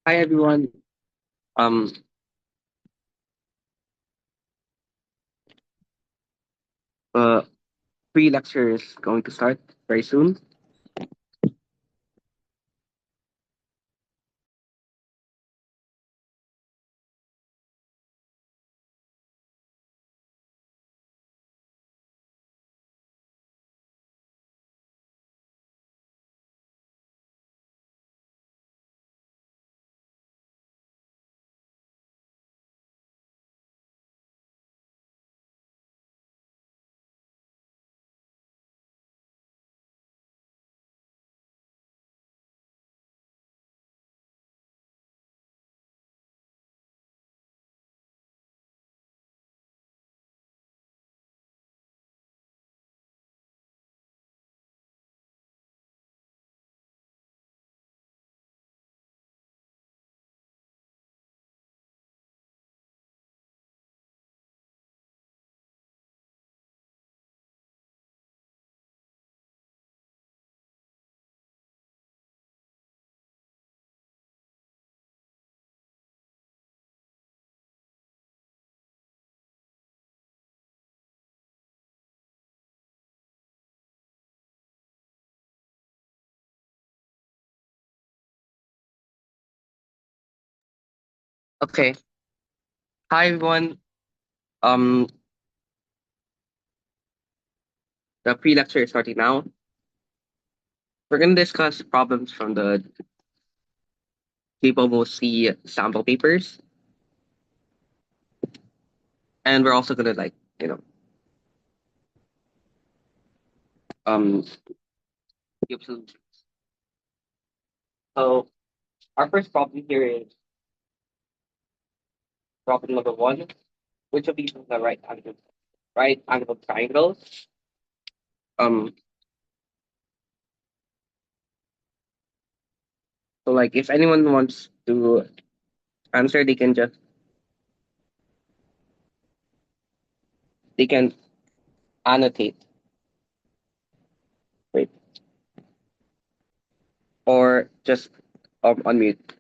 Hi everyone. Um, uh, pre-lecture is going to start very soon. Okay. Hi everyone. Um, the pre-lecture is starting now. We're going to discuss problems from the JPOMO C sample papers, and we're also going to you know, um, give solutions. So our first problem here is problem number one. Which of these is the right angle triangle? Um, so if anyone wants to answer, they can annotate, wait, or just unmute.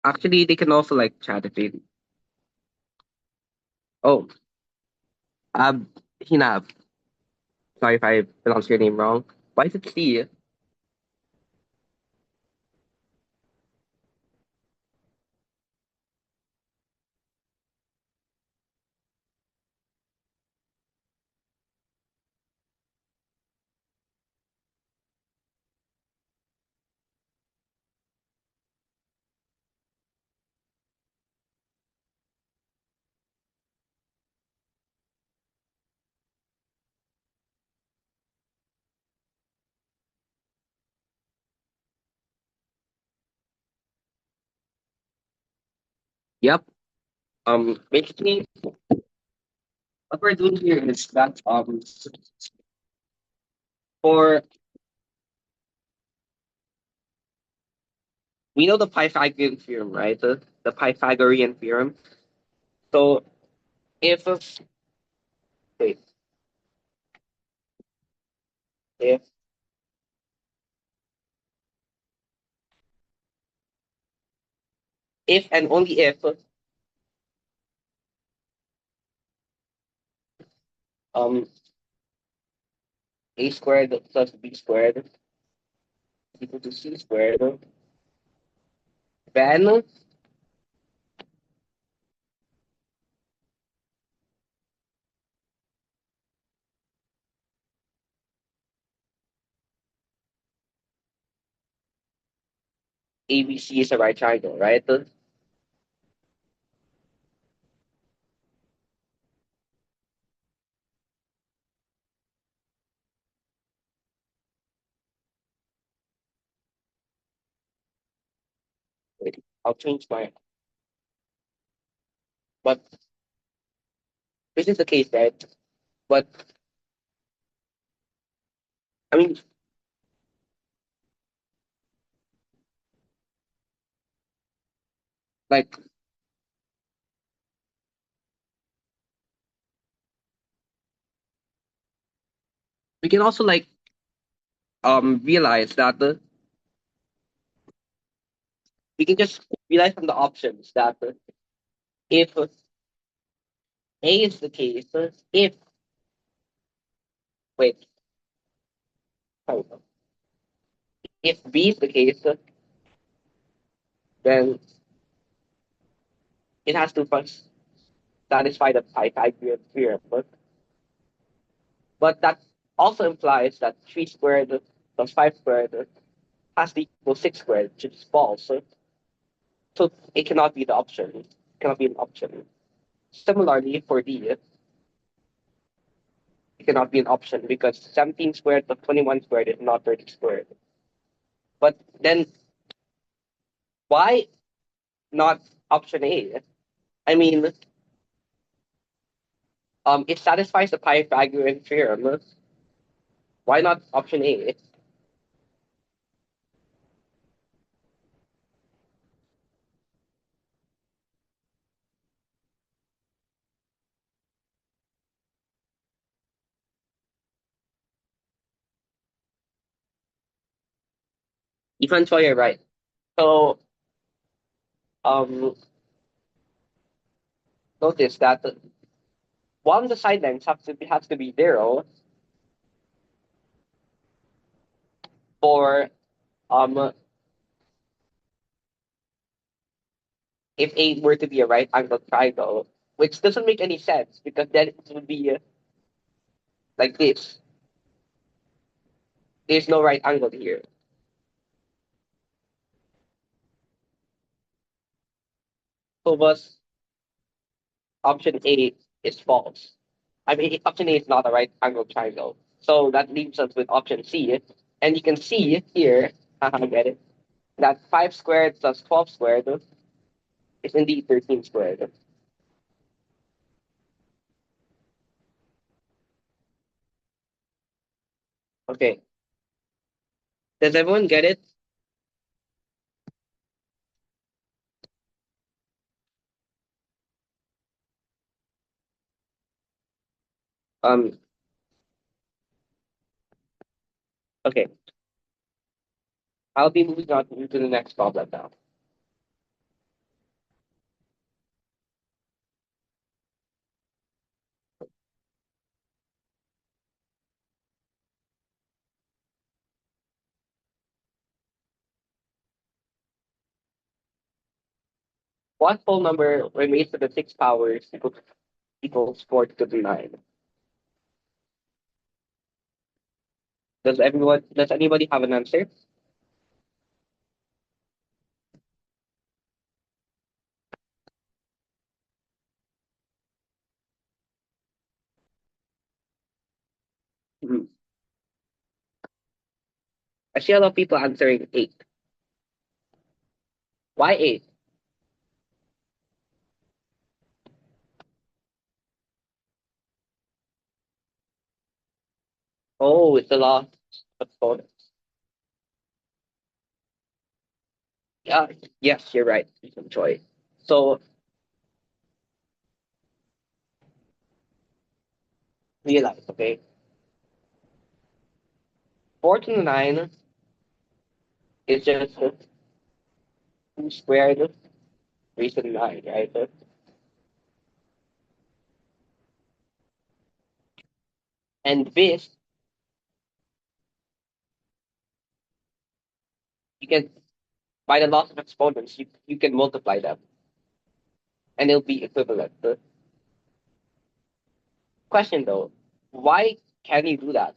Actually, they can also chat if they. Oh, Ab Hinab. Sorry if I pronounced your name wrong. Why is it C? Yep. Basically, what we're doing here is that for we know the Pythagorean theorem, right? The Pythagorean theorem. So if wait, if and only if um a squared plus b squared is equal to c squared, then ABC is a right triangle, right? Wait, I'll change my. But this is the case, right? But I mean, like we can also like realize that we can just realize from the options that if A is the case, if wait, hold on. If B is the case, then it has to first satisfy the Pythagorean theorem. But that also implies that 3 squared plus 5 squared has to equal 6 squared, which is false. So it cannot be the option. It cannot be an option. Similarly, for D, it cannot be an option because 17 squared plus 21 squared is not 30 squared. But then why not option A? I mean, it satisfies the Pythagorean theorem. Why not option A? Eventually, you're right. So um, notice that one of the side lengths has to be 0 for um if A were to be a right angled triangle, which doesn't make any sense because then it would be like this. There's no right angle here. So thus option A is false. I mean option A is not a right angled triangle. So that leaves us with option C. And you can see here, I get it, that 5 squared plus 12 squared is indeed 13 squared. Okay. Does everyone get it? Um, okay. I'll be moving on to the next problem now. What whole number when raised to the 6 powers equals 4 to the 9? Does anybody have an answer? Mhm. I see a lot of people answering 8. Why 8? Oh, it's the law of bonus. Yeah, yes, you're right. Good choice. So realize, okay, 4 to the 9 is just 2 squared raised to the 9, right? And this, you can, by the laws of exponents, you can multiply them and it'll be equivalent. The question though, why can you do that?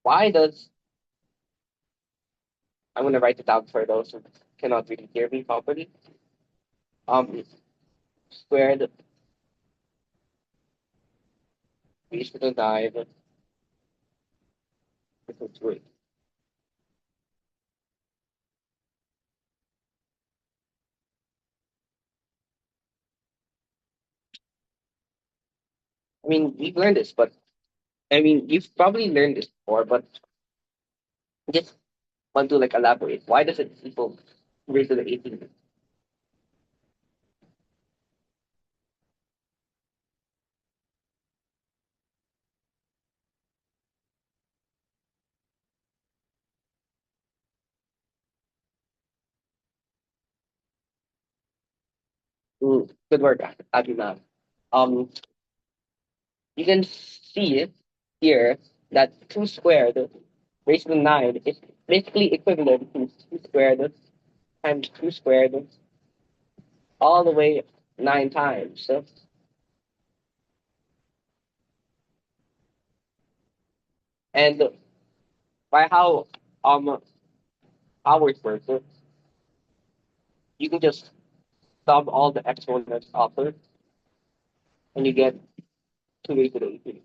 Why does, I'm going to write it down for those who cannot really hear me properly. Squared raised to the 9 equals 3. I mean, we've learned this, but I mean, you've probably learned this before, but just want to like elaborate. Why does it equal raised to the 18? Good work, Abhinav. Um, you can see here that 2 squared raised to 9 is basically equivalent to 2 squared times 2 squared all the way 9 times. And by um how it works, you can just sum all the exponents upward and you get 2 raised to the 18.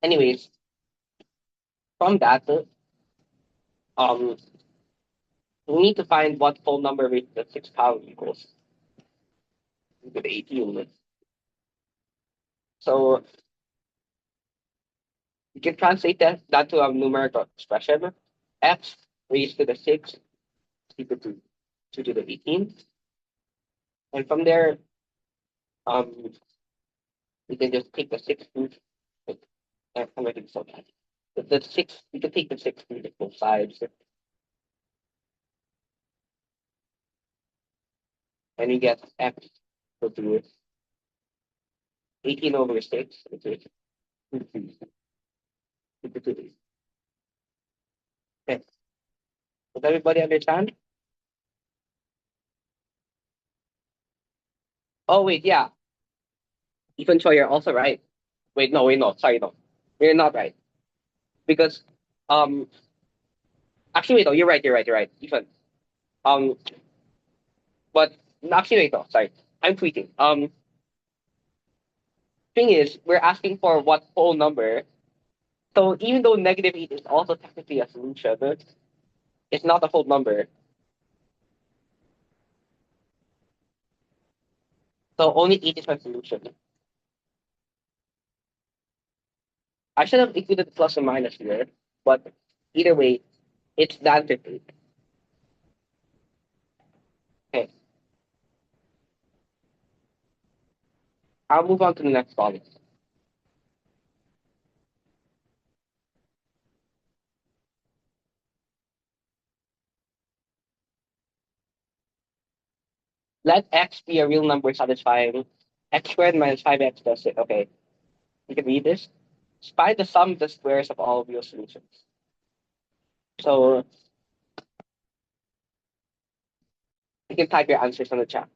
Anyways, from that, um, we need to find what whole number raised to the 6th power equals to the 18. So you can translate that to a numerical expression. X raised to the 6 is equal to 2 to the 18. And from there, um, we can just take the 6 root. I'm making so bad. The 6, we can take the 6 root at both sides. And you get X equal to 18 over 6, which is 2. Okay. Does everybody understand? Oh, wait, yeah. Even so, you're also right. Wait, no. Sorry, no. You're not right. Because, um, actually, wait, no, you're right. Even, um, but actually, wait, no, sorry. I'm tweeting. Thing is, we're asking for what whole number. So even though -8 is also technically a solution, it's not a whole number. So only 8 is my solution. I should have included plus or minus here, but either way, it's the answer to it. Okay, I'll move on to the next problem. Let x be a real number satisfying x squared minus 5x plus 6. Okay, you can read this. Find the sum of the squares of all real solutions. So you can type your answers on the chat.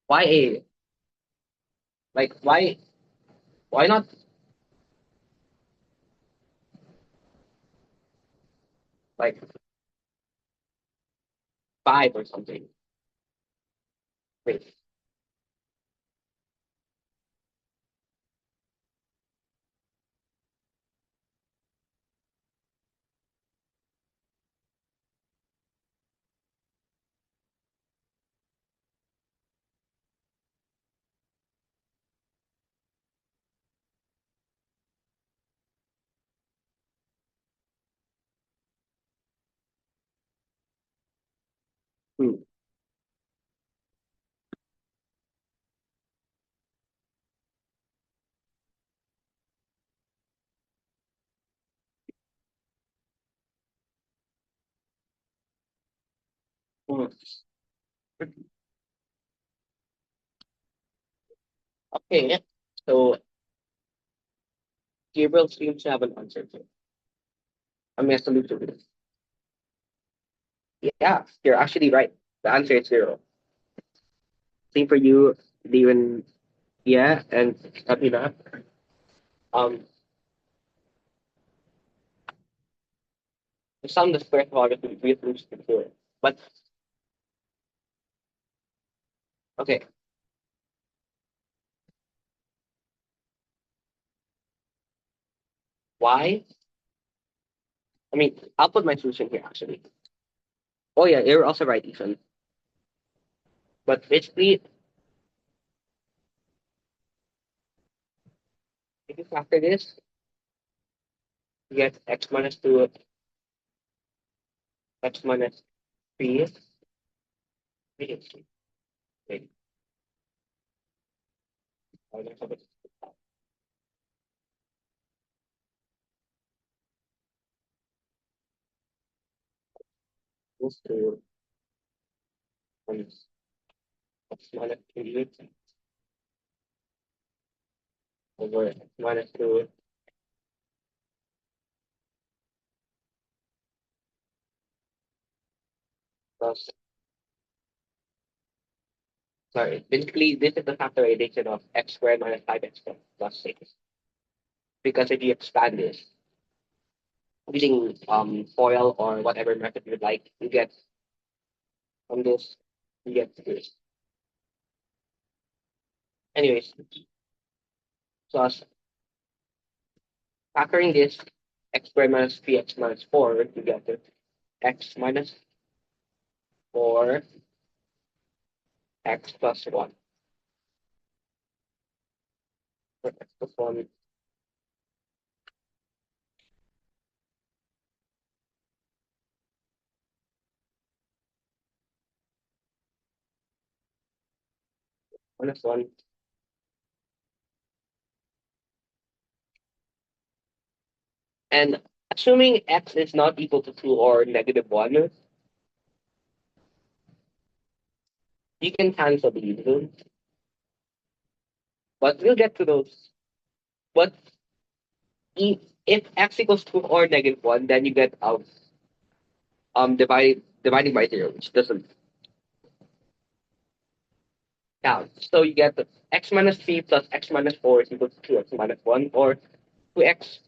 Why a? Like why not like 5 or something? Wait. Hmm. Hmm. Okay. So Gabriel seems to have an answer to it. I mean a solution to this. Yeah, you're actually right. The answer is 0. Same for you, Steven. Yeah, and Sabina. Um, the sum the square of obviously real roots to 4. But okay, Why? I mean, I'll put my solution here actually. Oh yeah, you're also right, Ethan. But basically, if you factor this, you get x minus 2, x minus 3. Wait, I don't have it. Goes to x minus 3 over x minus 2 plus, sorry, basically this is the factorization of x squared minus 5x squared plus 6. Because if you expand this using FOIL or whatever method you like, you get from this, you get this. Anyways, plus factoring this x squared minus 3x minus 4, you get the x minus 4 x plus 1. Or x plus 1 minus 1. And assuming x is not equal to 2 or negative 1, you can cancel these. But we'll get to those. But if x equals 2 or negative 1, then you get dividing by 0, which doesn't count. So you get the x minus 3 plus x minus 4 is equal to 2x minus 1, or 2x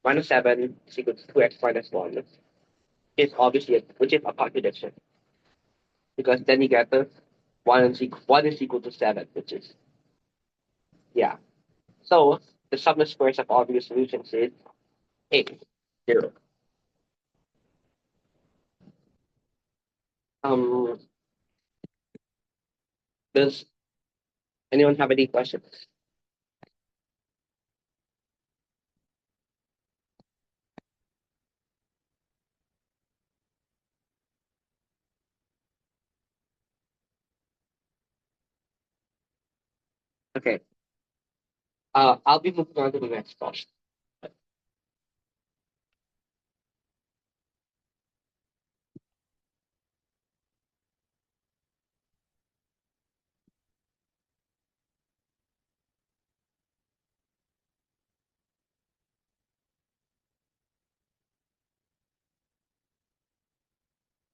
minus 7 is equal to 2x minus 1. Is obviously which is a contradiction, because then you get the 1 is equal to 7, which is, yeah. So the sum of squares of obvious solutions is 8, 0. Um, does anyone have any questions? Okay. I'll be moving on to the next question.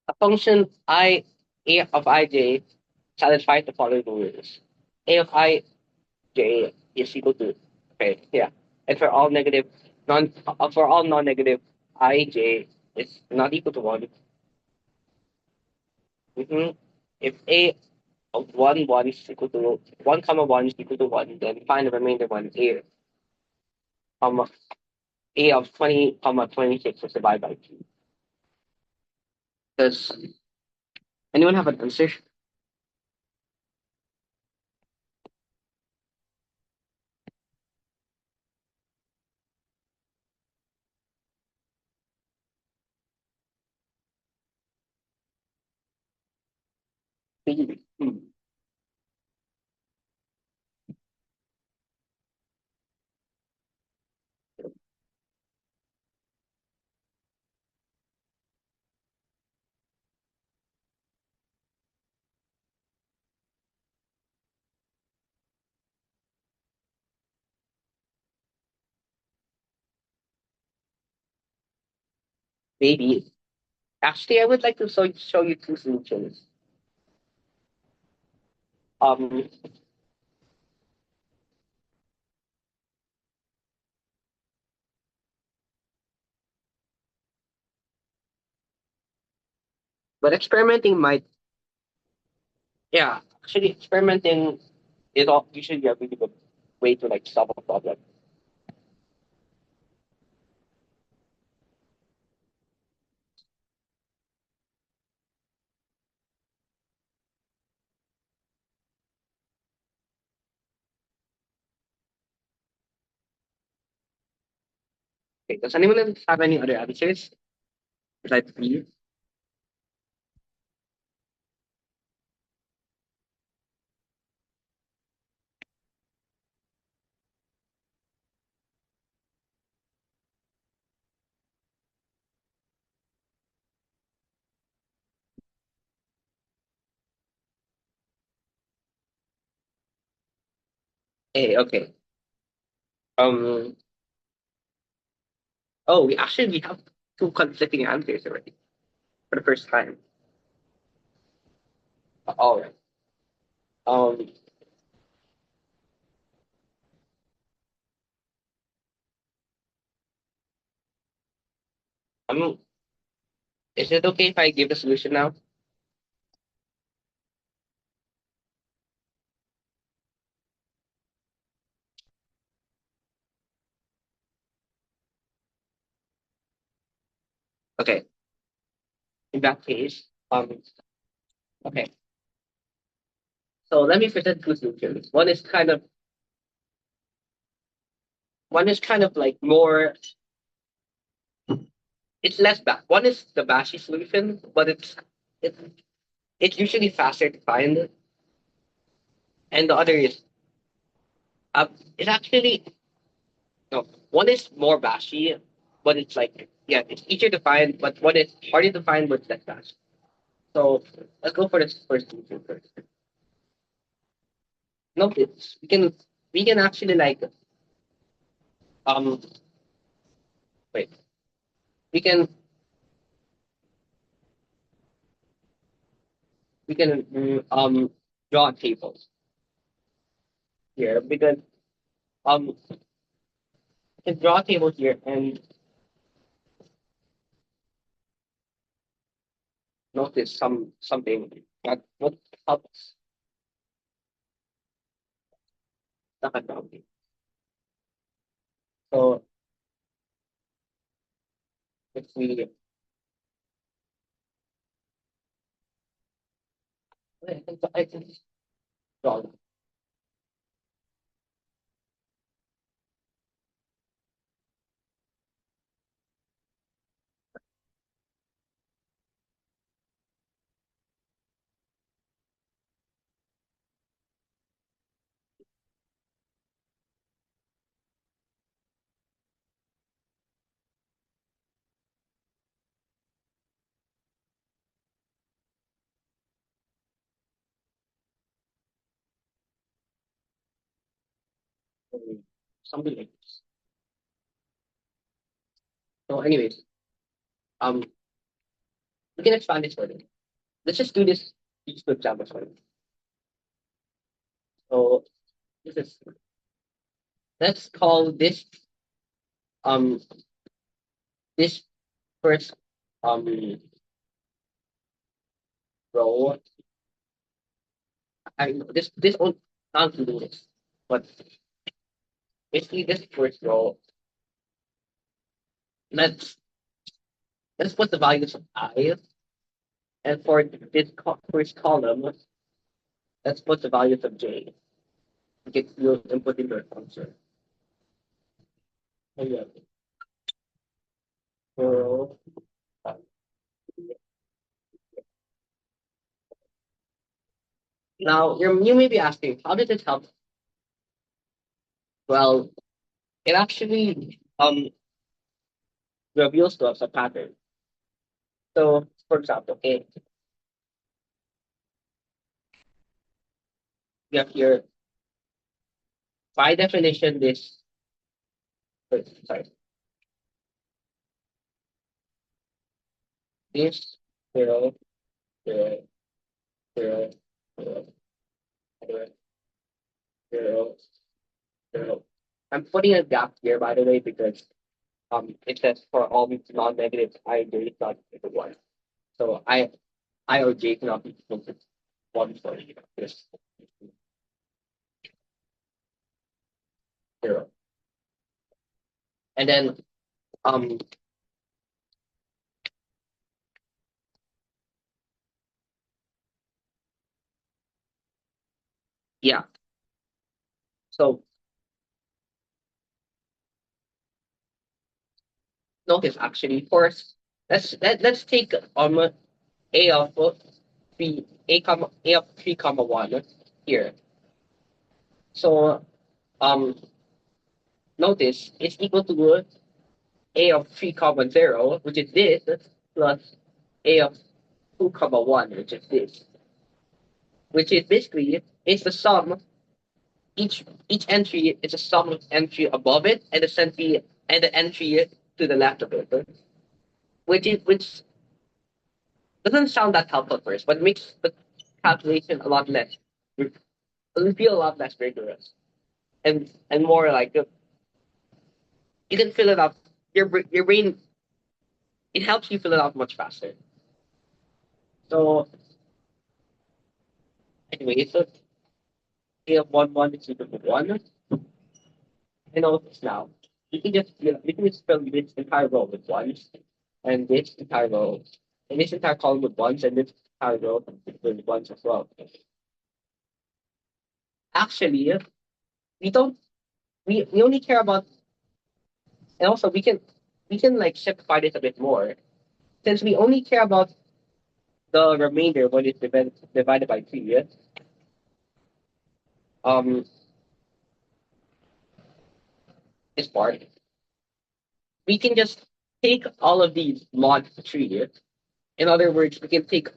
A function a of ij satisfies the following rules. A of ij is equal to, okay, yeah. And for all negative for all non-negative ij is not equal to 1. If a of 1 is equal to 1 comma 1 is equal to 1, then find the remainder one, comma a of 20 comma 26 is divided by 2. Does anyone have an answer? Hmm. Maybe. Actually, I would like to show you two solutions. Um, but experimenting might, yeah, actually experimenting is all usually a really good way to like solve a problem. Okay, does anyone else have any other answers besides me? Okay. Um. Oh, we have two conflicting answers already for the first time. All right. Um. I'm. Is it okay if I give the solution now? Okay. In that case, okay. So let me present two solutions. One is kind of like more. It's less bad. One is the bashy solution, but it's it's usually faster to find, and the other is it's actually no. One is more bashy, but it's like yeah, it's easier to find, but one is harder to find, but it's less bashy. So let's go for this first solution first. No, it's we can actually like um wait we can draw tables here because we can draw a table here and notice something that what helps the accounting. So if we I can draw something like this. So anyways, um we can expand this further. Let's just do this these two examples further. So this is let's call um this first um row I this won't not do this, but basically this first row let's let's put the values of I and for this first column let's put the values of j. Get your input into a function. So yeah, so, uh, now you may be asking, how did it help? Well, it actually reveals to us a pattern. So, for example, okay, we have here by definition sorry this zero zero zero zero zero zero zero. I'm putting a gap here by the way because it says for all these non-negative I j is not equal to one. So I or j cannot be equal to one for this zero. And then um yeah. So Notice actually, for let's take a of three a of 3 comma 1 here. So notice it's equal to a of 3 comma 0, which is this, plus a of 2 comma 1, which is this, which is basically it's the sum. Each entry is a sum of entry above it and the entry to the left of it, which doesn't sound that helpful at first, but makes the calculation a lot less. It'll feel a lot less rigorous and more like you can fill it up. Your brain, it helps you fill it out much faster. So anyway, so a of 1 1 is equal to 1. I know this now. You can just fill this entire row with ones, and this entire row, and this entire column with ones, and this entire row with ones as well. Actually, we don't we only care about, and also we can like simplify this a bit more, since we only care about the remainder when it's divided by 3. Yeah? Um, this part we can just take all of these mod 3. Yeah? In other words, we can take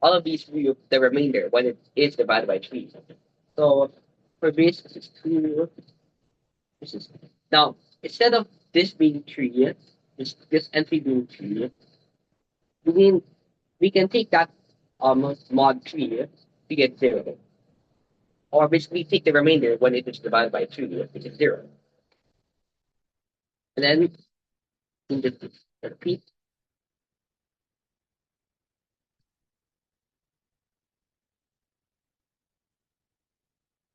all of these the remainder when it is divided by 3. So for this, this is 2. This is now instead of this being 3, this entry being 3, we mean we can take that mod 3 to get 0, or basically take the remainder when it is divided by 2, which is 0, and then in the repeat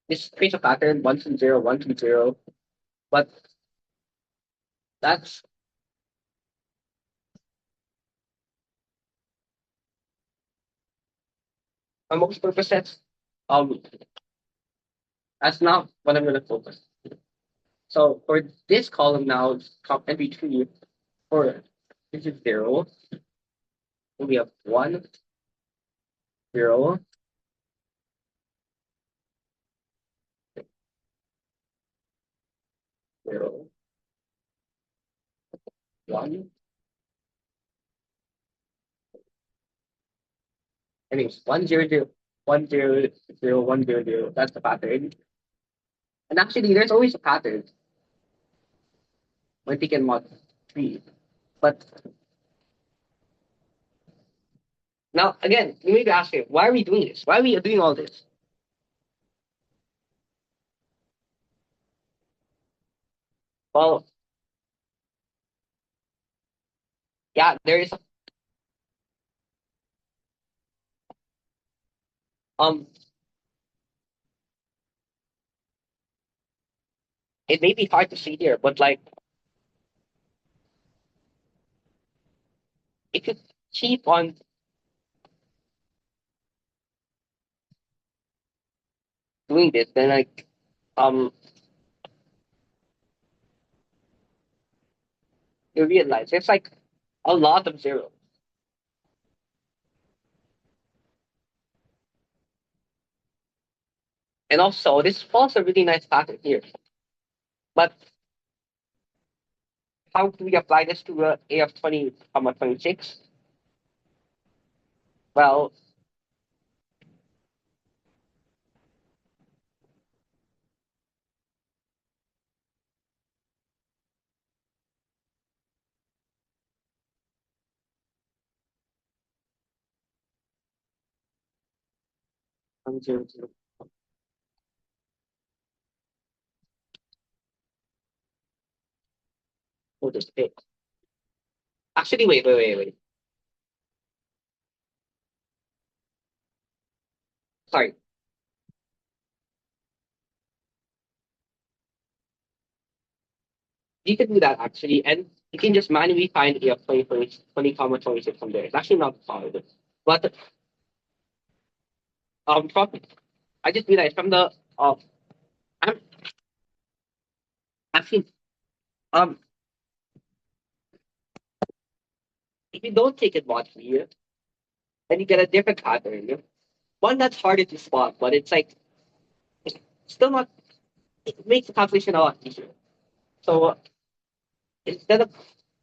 this creates a pattern 1 2 0 1 2 0, but that's for most purposes. Um, that's not what I'm going to focus. So for this column now, it's entry 3 for this is 0. And we have 1 0 0 1. I mean, 1 0 0 1 0 0 1 0 0. That's the pattern. And actually, there's always a pattern when taken mod 3. But now, again, you may be asking, why are we doing this? Why are we doing all this? Well, yeah, there is um it may be hard to see here, but like if you keep on doing this, then like um you realize it's like a lot of zeros. And also this falls a really nice pattern here. But how do we apply this to a of 20, 26? Well, 1 0 0 for this bit. Actually, wait. Sorry. You can do that actually, and you can just manually find a of 20 comma 26 from there. It's actually not hard. But from I just realized from the I'm actually um If you don't take it modulate, then you get a different pattern. One that's harder to spot, but it's like it's still not. It makes the calculation a lot easier. So instead of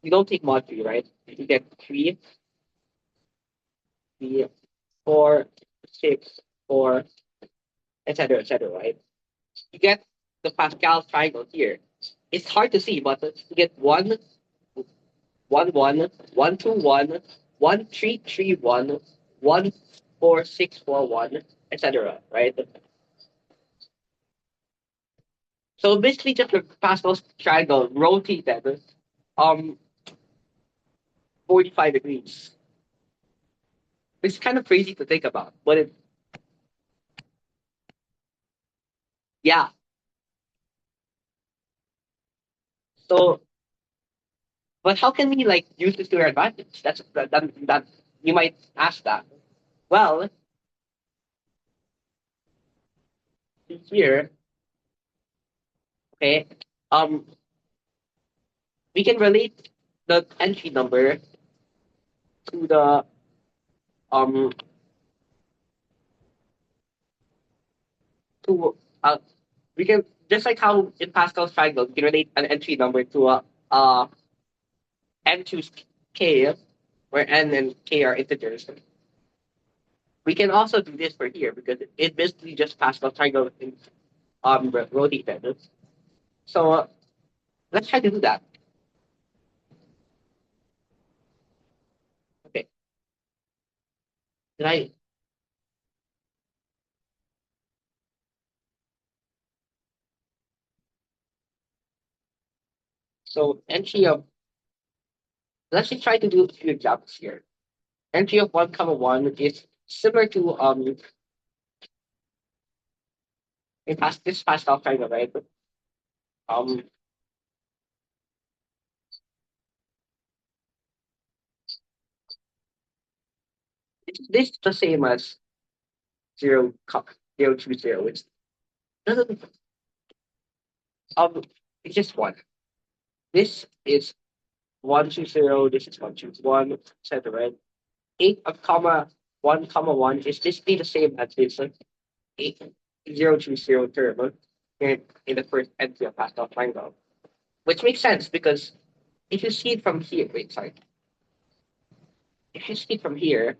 you don't take mod 3, right? You get 3, 3, 4, 6, 4, etc., right? You get the Pascal triangle here. It's hard to see, but you get 1, 1, 1, 1, 2, 1, 1, 3, 3, 1, 1, 4, 6, 4, 1, etc., right? So basically just the Pascal's triangle rotated 45 degrees. It's kind of crazy to think about, but yeah. So, but how can we like use this to our advantage? That you might ask that. Well, here, okay, um, we can relate the entry number to the um to we can just like how in Pascal's triangle we can relate an entry number to a n choose k, where n and k are integers. We can also do this for here because it basically just Pascal's triangle in rotated. So let's try to do that. Okay. Did I so entry of let's just try to do a few examples here. Entry of 1 comma 1 is similar to in past this Pascal triangle, right? Um this is the same as 0 to 0. It's doesn't it's just one. This is 1 to 0, this is 1 to 1, etc. Right? 8 of comma 1 is basically the same as this 8 0 to 0 term in the first entry of Pascal triangle. Which makes sense because if you see it from here, wait, sorry. If you see it from here,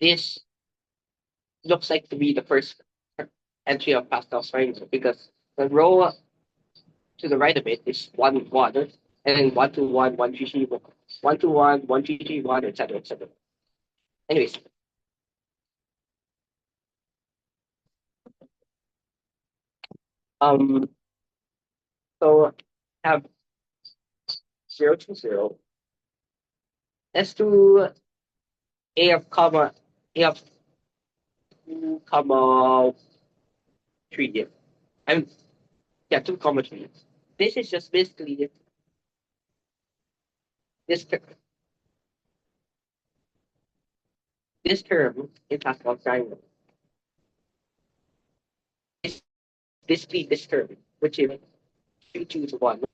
this looks like to be the first entry of Pascal's triangle because the row to the right of it is 1, 1, and then 1 to 1, 1, 3, 3, 1 to 1, 1, 3, 3, 1, etc., etc. Anyways, um, so have 0 to 0, S2 A of comma, A of 2 comma 3, and yeah, 2 comma 3. This is just basically this this term in Pascal triangle. This basically this term, which is 2 choose 1.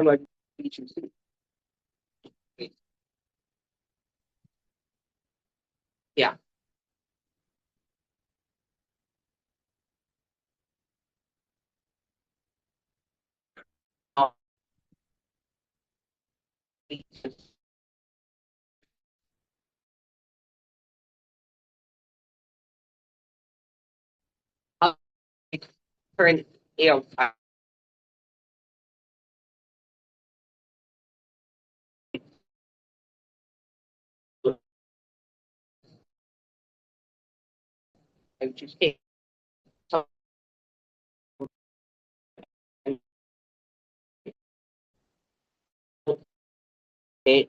Number 3 choose 3. Yeah. Um, current A of and choose A. So, okay,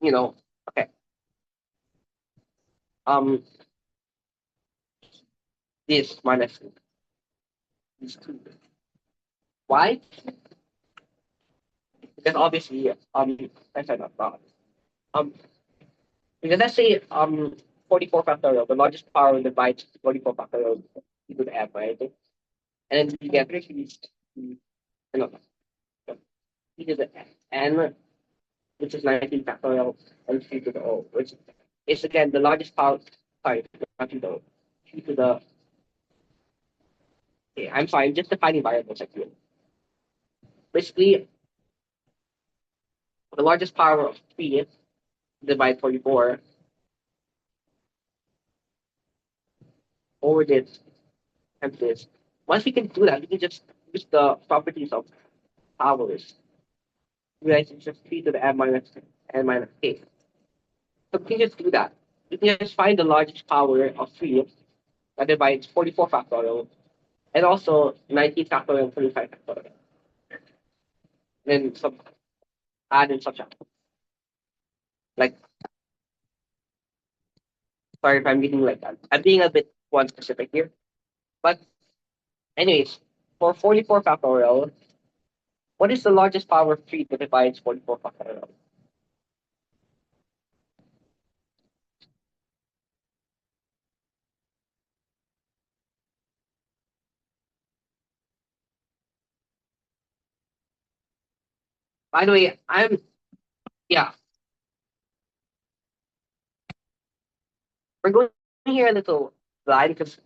you know, okay, um, this minus these two. Why? Because obviously, I said not wrong. Um, because let's say 44 factorial, the largest power divides 44 factorial into the f, right? And then you get no, no, e to the n, which is 19 factorial, and 3 to the o, which is again the largest power. Sorry, not to the o, 3 to the. Okay, I'm sorry, I'm just defining variables actually. Basically, the largest power of 3 divided 44 over this and this. Once we can do that, we can just use the properties of powers. Realize it's just 3 to the n minus k. So we can just do that. We can just find the largest power of 3 that divides 44 factorial and also 19 factorial and 25 factorial. Then add in subtract. Like, sorry if I'm getting like that. I'm being a bit one specific here. But anyways, for 44 factorial, what is the largest power of 3 that divides 44 factorial? By the way, yeah, we're going here a little blind because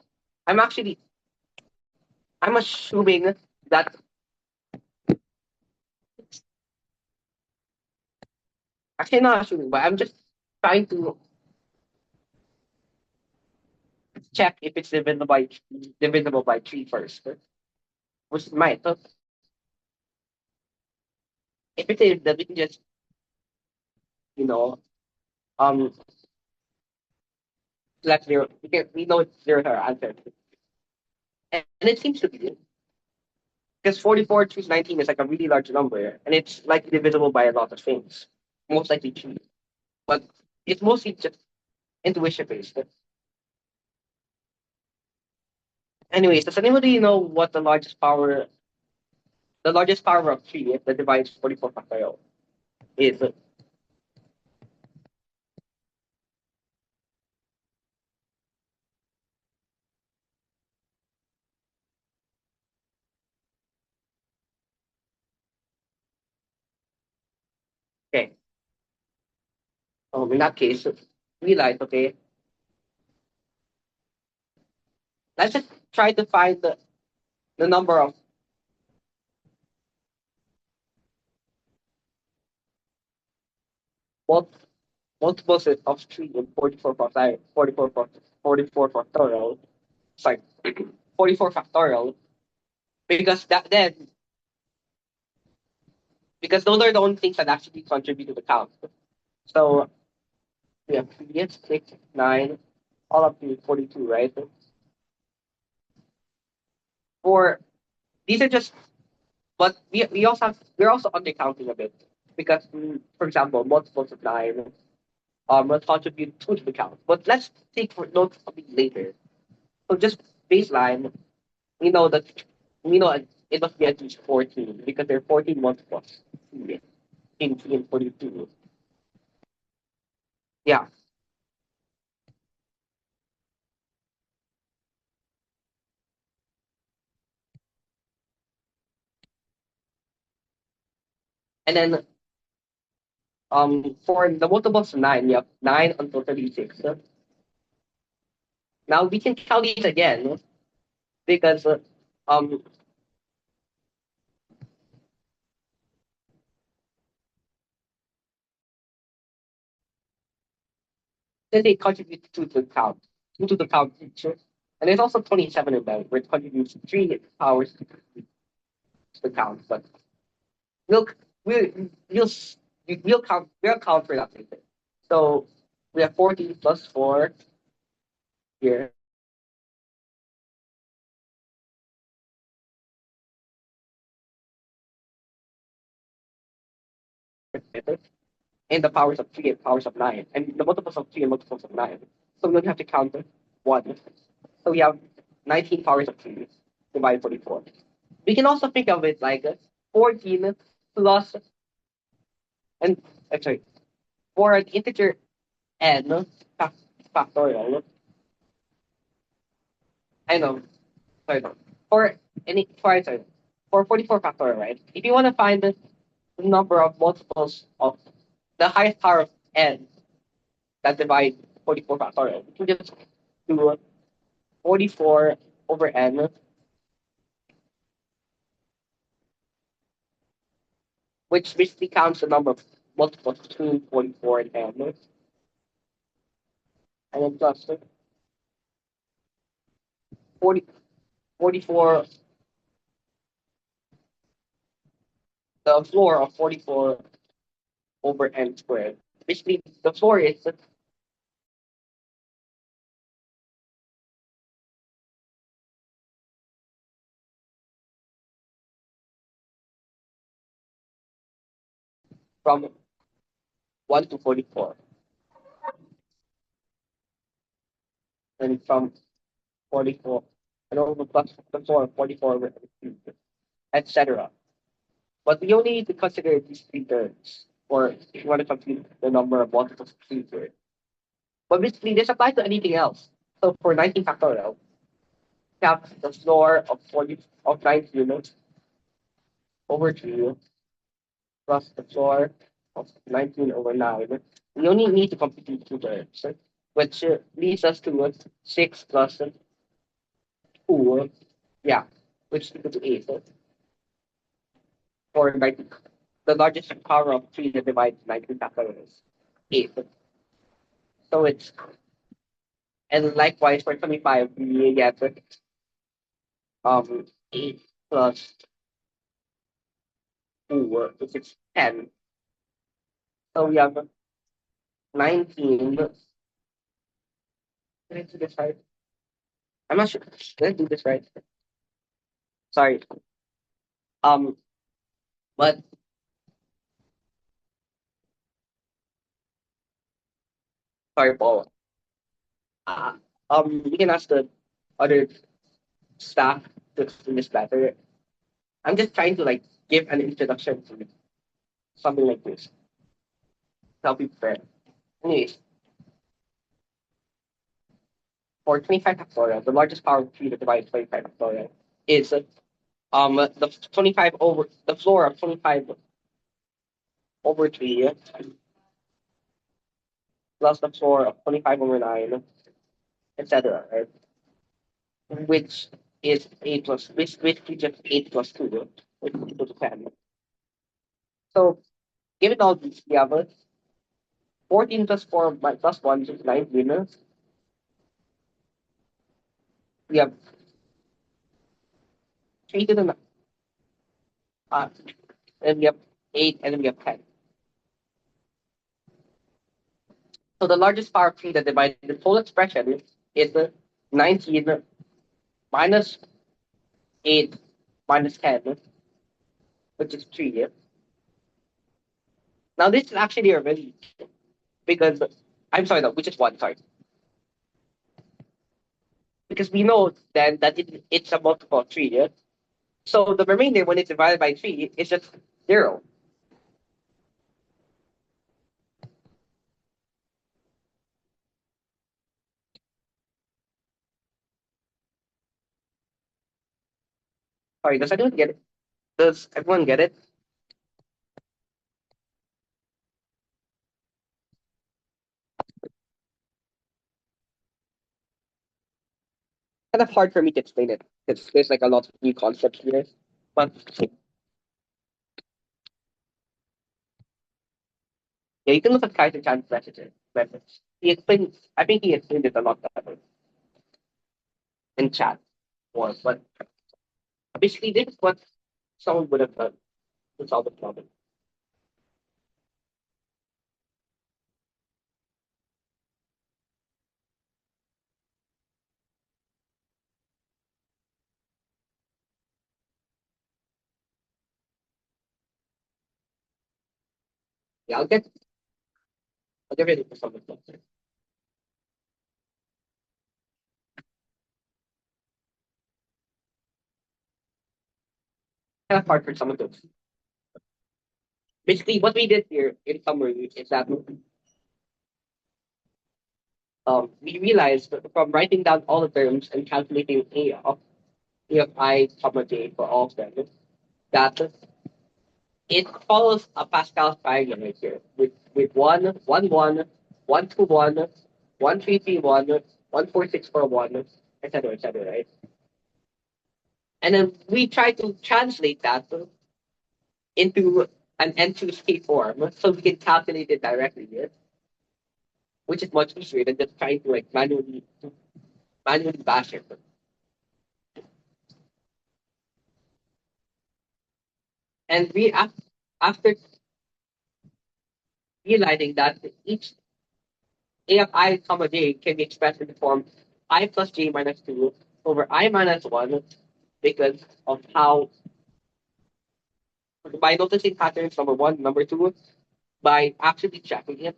I'm actually, I'm assuming that, actually not assuming, but I'm just trying to check if it's divisible by 3 first, which it might. So if it is, then we can just, you know, um, select zero. We know it's zero is our answer. And it seems to be, because 44 choose 19 is like a really large number, and it's like divisible by a lot of things. Most likely 3. But it's mostly just intuition based. Anyways, does anybody know what the largest power of 3 that divides 44 factorial is? Okay. In that case, realize, okay, let's just try to find the number of mul- multiples of 3 in 44 factorial, 44 factorial, sorry, 44 factorial, because that then, because those are the only things that actually contribute to the count. So we have 3, 6, 9, all up to 42, right? For these are just, but we're also undercounting a bit because, for example, multiples of 9 will contribute to the count. But let's take for note of it later. So just baseline, we know that we know it must be at least 14 because there are 14 multiples in 42. Yeah. And then for the multiples of 9, you have 9 until 36. Now we can count these again because um then they contribute to the count, to the count each. And there's also 27 of them, which contributes 3 powers to the count. But we'll we'll we'll we'll count for that later. So we have 14 plus 4 here. and the powers of 3 and powers of 9, and the multiples of 3 and multiples of 9. So we only have to count 1. So we have 19 powers of 3 divided 44. We can also think of it like 14 plus, and I'm sorry, for an integer n factorial. I know, sorry, no. For any, sorry, for 44 factorial, right? If you want to find the number of multiples of the highest power of n that divide 44 factorial, you can just do 44 over n, which basically counts the number of multiples between 44 and n, and then plus 40, 44, the floor of 44 over n squared. Basically, the floor is from 1 to 44, and from 44, and over plus the floor of 44 over n cubed, etc. But we only need to consider these three terms, or if you want to compute the number of multiples of 3 here. But basically, this applies to anything else. So for 19 factorial, we have the floor of 40 of 9 units over 3 plus the floor of 19 over 9. We only need to compute these two terms, which leads us to 6 plus 2, yeah, which is equal to 8. For 19, the largest power of 3 that divides 19 factorial is 8. So it's, and likewise for 25, we get 8 plus 2, which is 10. So we have 19. Did I do this right? I'm not sure. Did I do this right? Sorry. Um, but sorry, Paul. Uh, you can ask the other staff to explain this better. I'm just trying to like give an introduction to something like this to help you prepare. Anyways, for 25 factorial, the largest power of 3 to divide 25 factorial is the 25 over the floor of 25 over 3 plus the floor of 25 over 9, etc. Right? Which is 8 plus, which basically just 8 plus 2, which is equal to 10. So given all these, we have 14 plus 4 plus 1 is 19. We have 3 to the uh, and we have 8, and then we have 10. So the largest power of 3 that divides the whole expression is 19 minus 8 minus 10, which is 3. Now this is actually a really, because I'm sorry, no, which is 1, sorry. Because we know then that it's a multiple of 3. Yeah? So the remainder, when it's divided by 3, is just 0. Sorry, does anyone get it? Does everyone get it? Kind of hard for me to explain it because there's like a lot of new concepts here. But yeah, you can look at Kaiser Chan's message. He explains, I think he explained it a lot better in chat more. But basically, this is what someone would have done to solve the problem. Yeah, I'll get I'll get ready for some of those. Kind of hard for some of those. Basically, what we did here in summary is that we realized that from writing down all the terms and calculating A of I comma j for all of them, that it follows a Pascal triangle right here with 1, 1, 1, 1, 2, 1, 1, 3, 3, 1, 1, 4, 6, 4, 1, etc., right? And then we try to translate that into an N2C form so we can calculate it directly here, which is much easier than just trying to like manually bash it. And after realizing that each A of I comma j can be expressed in the form I plus j minus 2 over I minus 1 because of how, by noticing patterns number 1, number 2, by actually checking it,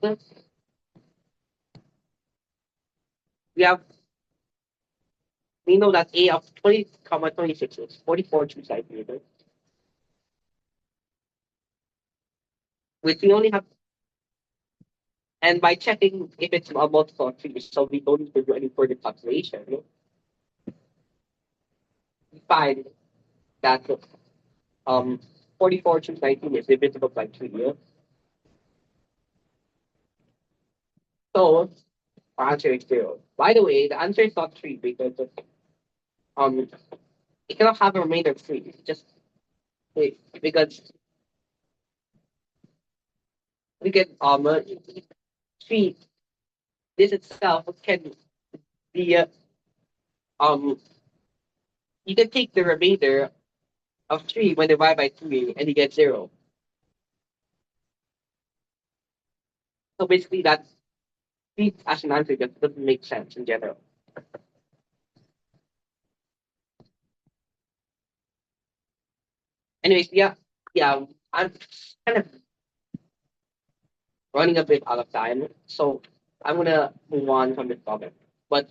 we have we know that A of 20 comma 26 is 44 true centimeters, which we only have, and by checking if it's a multiple of 3, so we don't need to do any further calculation, we find that um 44 choose 19 is divisible by 3. So our answer is 0. By the way, the answer is not 3 because um it cannot have a remainder of 3. Just because we get 3, this itself can be um you can take the remainder of 3 when divided by 3 and you get 0. So basically that 3 as an answer just doesn't make sense in general. Anyways, yeah, I'm kind of running a bit out of time, so I'm gonna move on from this topic. But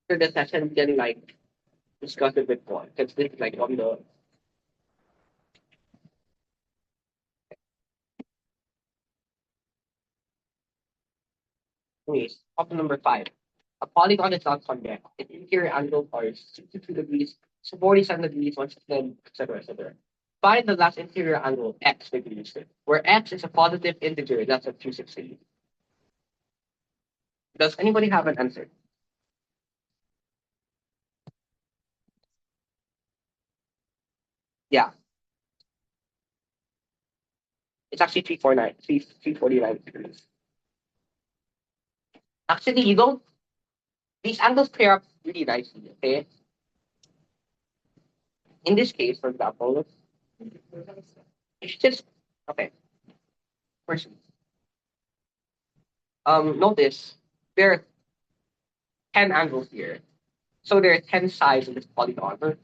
for the session, we can like discuss a bit more because this is like on the anyways. Option number 5. A polygon is not convex. Its interior angle are 62 degrees, 47 degrees, 110, etc. Find the last interior angle x degrees, where x is a positive integer that's at 260. Does anybody have an answer? Yeah, it's actually 349 degrees. Actually, you don't. These angles pair up really nicely. Okay, in this case, for example, it's just okay. First, notice there are 10 angles here, so there are 10 sides of this polygon.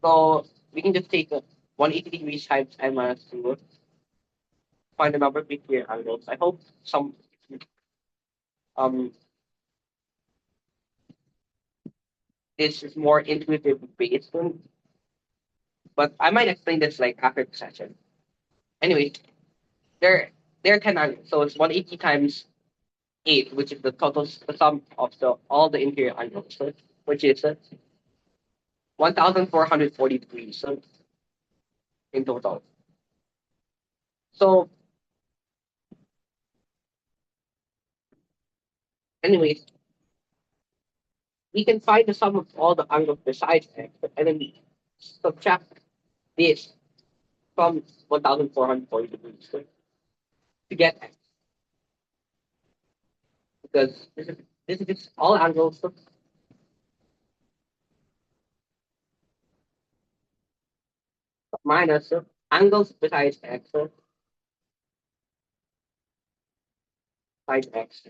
So we can just take 180 degrees times n minus 2, find the number of clear angles. I hope some um this is more intuitive based, but I might explain this like after the session. Anyway, there there are 10 angles, so it's 180 times 8, which is the total the sum of all the interior angles, which is 1,440 degrees in total. So, anyways, we can find the sum of all the angles besides x, and then we subtract this from 1,440 degrees to get x, because this is just all angles minus angles besides x besides x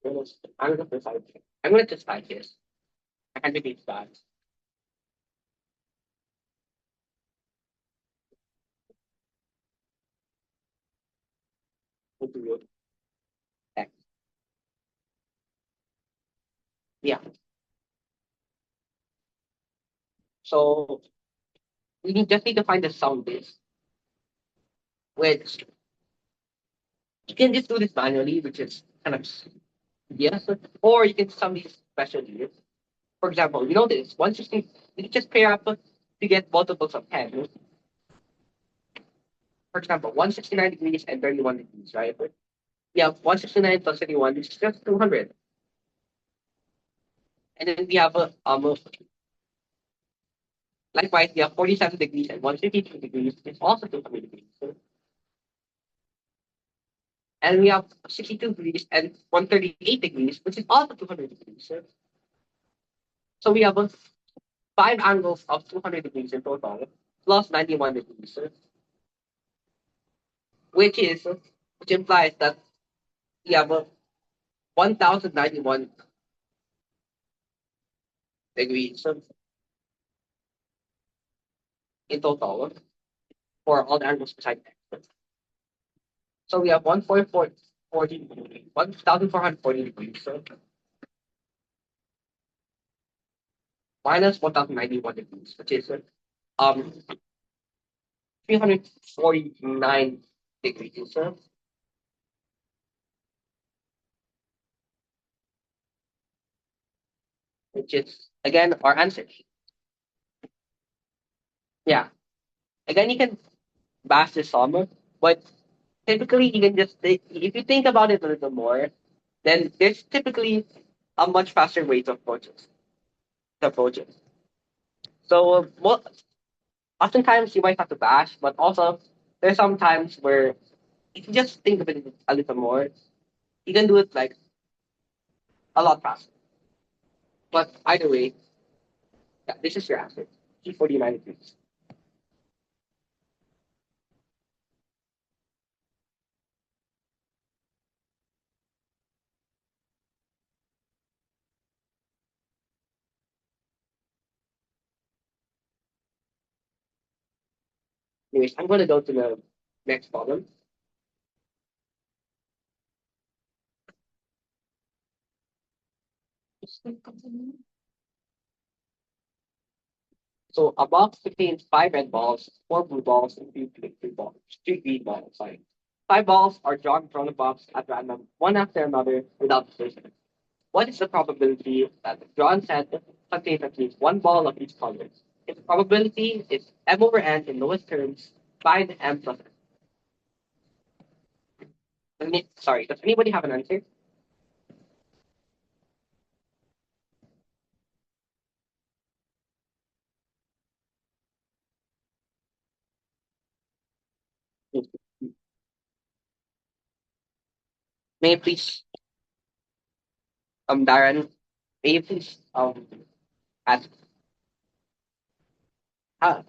minus angles besides x. I'm going to just type this. I can repeat that. to X. Yeah. So just need to find the sound base, which you can just do this manually, which is kind of yes, or you can sum these specially. For example, you know this 160, you just pair up to get multiples of 10. For example, 169 degrees and 31 degrees, right? We have 169 plus 31, which is just 200. And then we have likewise, we have 47 degrees and 152 degrees, which is also 200 degrees. And we have 62 degrees and 138 degrees, which is also 200 degrees. So we have five angles of 200 degrees in total, plus 91 degrees, which is which implies that we have 1091 degrees in total for all the angles beside X. So we have 1,440 degrees minus 1091 degrees, which is um 349 degrees, which is again our answer. Yeah. Again, you can bash this sum, but typically you can just if you think about it a little more, then there's typically a much faster way to approach it. So oftentimes you might have to bash, but also there's some times where if you just think of it a little more, you can do it like a lot faster. But either way, yeah, this is your answer. T49 degrees. Anyways, I'm gonna go to the next problem. So a box contains five red balls, four blue balls, and three green balls. Sorry. Five balls are drawn from the box at random, one after another, without decision. What is the probability that the drawn set contains at least one ball of each color? If the probability is m over n in lowest terms, find m plus n. Sorry, does anybody have an answer? May you please, Darren, may you please ask, uh,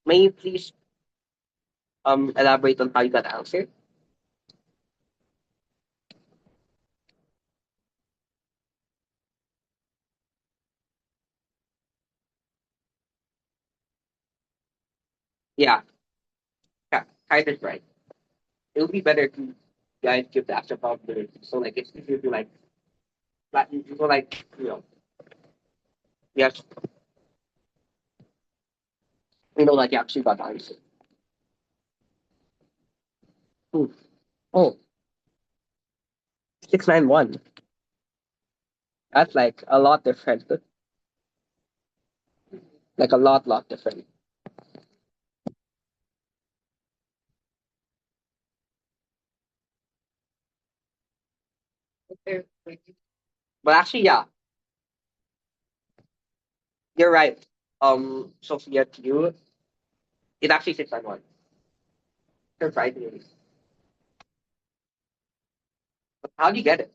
may you please elaborate on how you got the answer? Yeah, yeah, kind of right. It would be better to guys give the extra probability. So like it's easier to yes, like you actually got the answer. Hmm. Oh, 691. That's like a lot different. Like a lot different. But actually, yeah, you're right. Sophia, to you, it actually 691. Surprisingly. But how do you get it?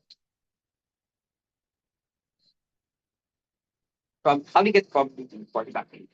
From how do you get from for exactly?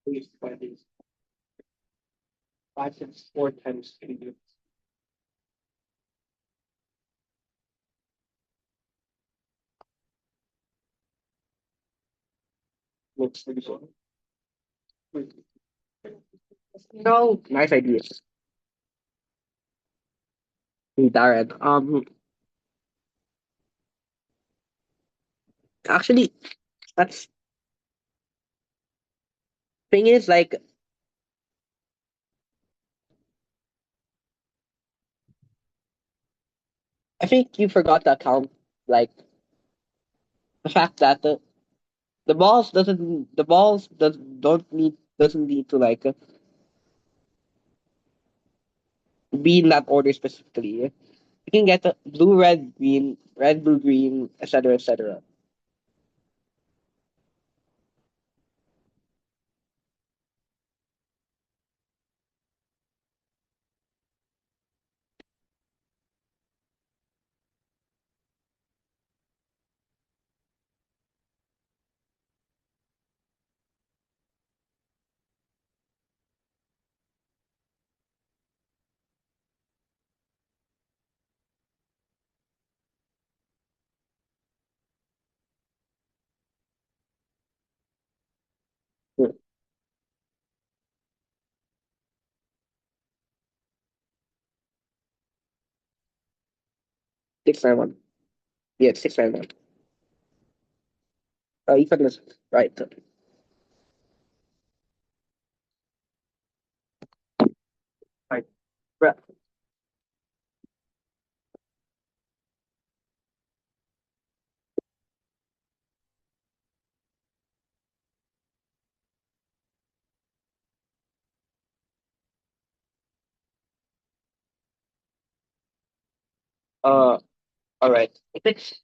Please, 5 times 4 times 3. Looks pretty good. No, nice idea. Hey, Darren. Actually, that's thing is like I think you forgot to account like the fact that the balls doesn't need to like be in that order specifically. You can get the blue, red, green, red, blue, green, etc., etc. Hmm. 691. Yeah, 691. You can listen. Right. Right. Right. All right. If it's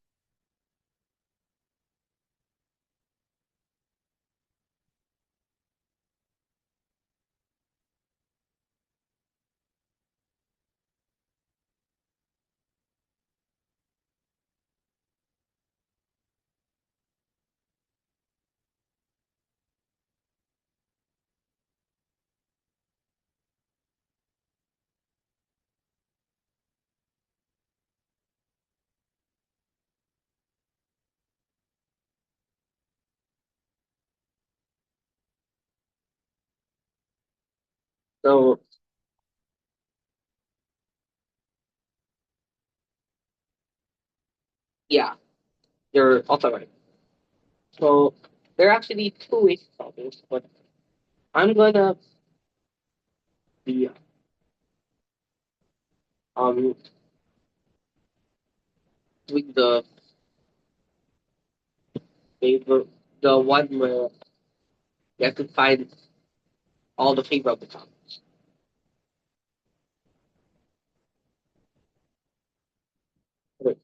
so, yeah, you're also right. So there are actually two ways to solve this, but I'm gonna be um doing favor the one where you have to find all the favorable combos. Okay.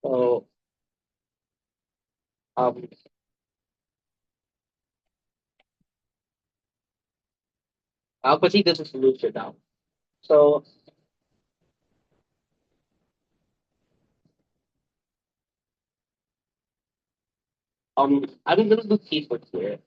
So um I'll proceed this as a solution now. So I'm gonna do casework here.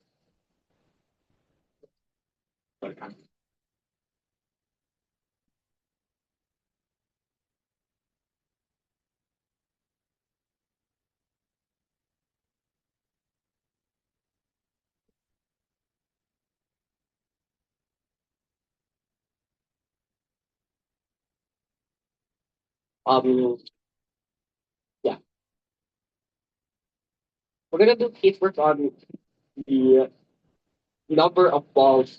Um yeah, we're gonna do casework on the number of balls.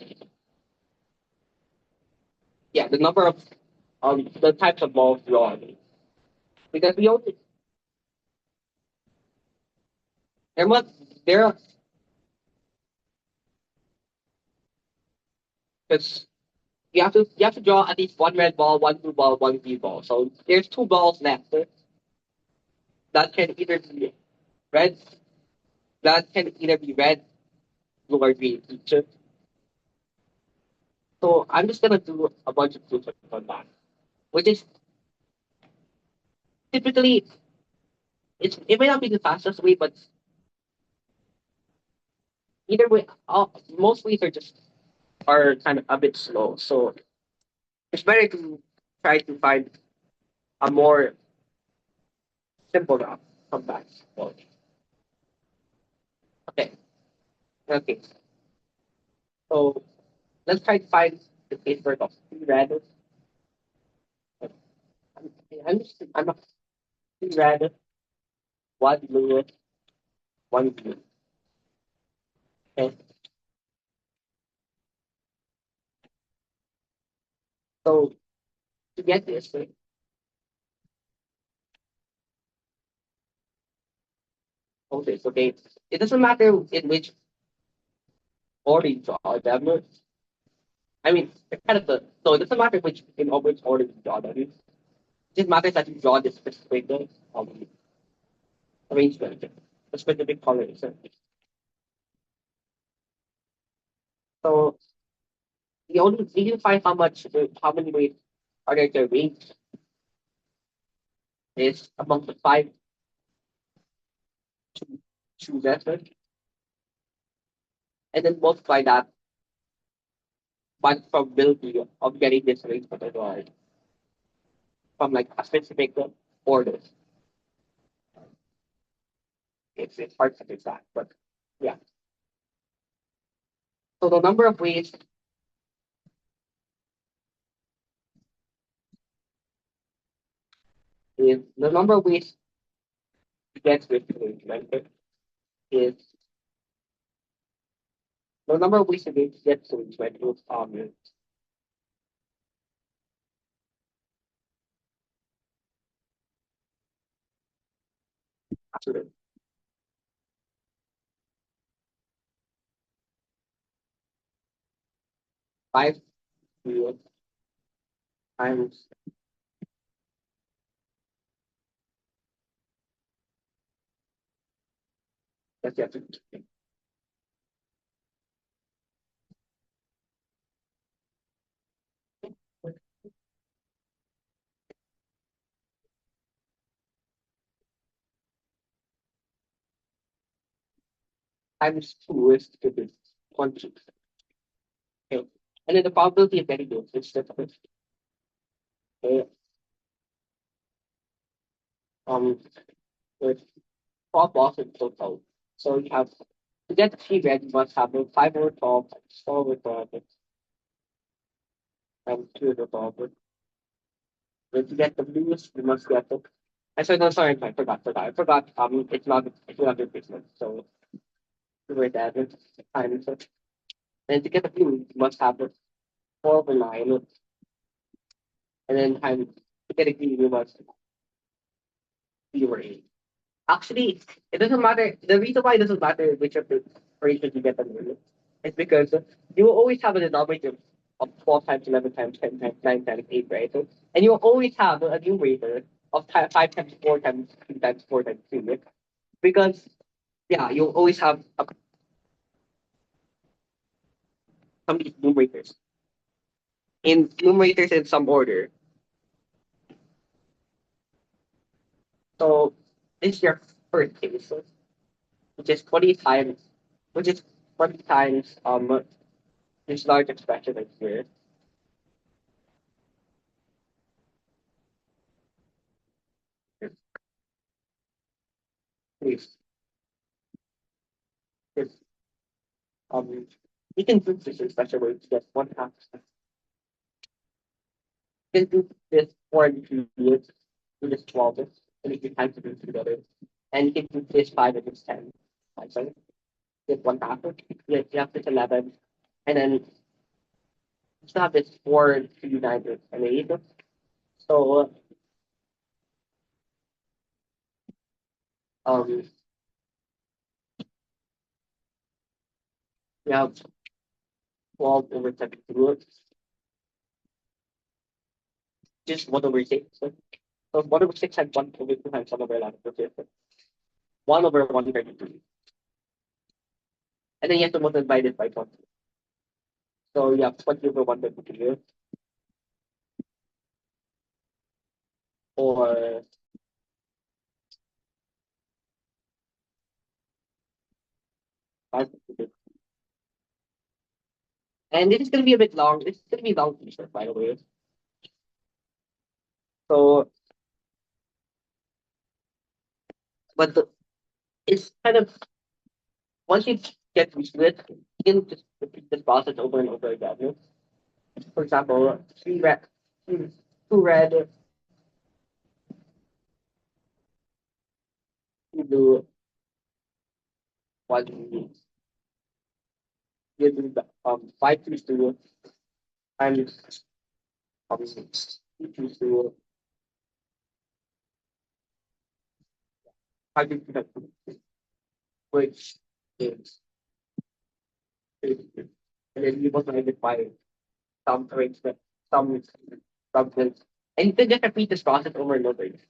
Yeah, the number of the types of balls drawn. Because we only there must there because you have to draw at least one red ball, one blue ball, one green ball. So there's two balls left that can either be red that can either be red, blue, or green each. So I'm just gonna do a bunch of proof on that, which is typically it may not be the fastest way, but either way, most ways are kind of a bit slow. So it's better to try to find a more simple route from that. So, okay, okay. So let's try to find the case for of three red. I'm a three red, one blue, one green. Okay. So to get this, okay. It doesn't matter in which order you draw them. I mean, it's kind of the so it doesn't matter which order you draw them. It just matters that you draw this specific um, arrangement, the specific colors. So you can find how many ways are there to arrange is among the five chooses, and then multiply that by the probability of getting this arrangement as well from like a specific order. It's hard to exact, but yeah. So the number of ways to get this arrangement is the number of ways to get this arrangement is actually 5 times that's yeah, times 2 is to this 20. Okay. And then the probability of getting this is just okay. Um with 12 balls in total. So you have to get the three red, you must have 5 over 12 times 4 over 12 and 2 over 12. When you get the blues, you must get the I said no sorry, I forgot. It's not a business. So you were that times it. And to get the blue, you must have the 4 over 9 and then times to get a green you must 3 over 8. Actually, it doesn't matter. The reason why it doesn't matter which of the operations you get the limit is because you will always have a denominator of 12 times, 11 times, 10 times, 9 times, 8, right? So, and you will always have a numerator of 5 times, 4 times, 3 times, 4 times, 3, right? Because, yeah, you'll always have some of these numerators. In numerators in some order. So, this is your first case, which is 20 times, which is 20 times this large expression right here. Please. This, you can do this in such a way to get 1/2. You can do this 4 and 2 to this 12, and you can times it together. And you can do this 5 and this 10. Like, so get 1/2. You have this 11. And then you still have this 4, 2, 9, and 8. So, um, you have 12 over 72. just 1/6. So 1/6 and 1/2 times 1/11, which is 1/132. And then you have to multiply this by 20. So you have 20/132 or 5. And this is going to be a bit long. This is going to be long t-shirt, by the way. So, but it's kind of, once you get used to it, you can just repeat this process over and over again. For example, two red, two blue, one green. You do the 5 2 and obviously 2 5 2 which is 2. And then you multiply it by some arrangement, some substance. And you can just repeat this process over and over again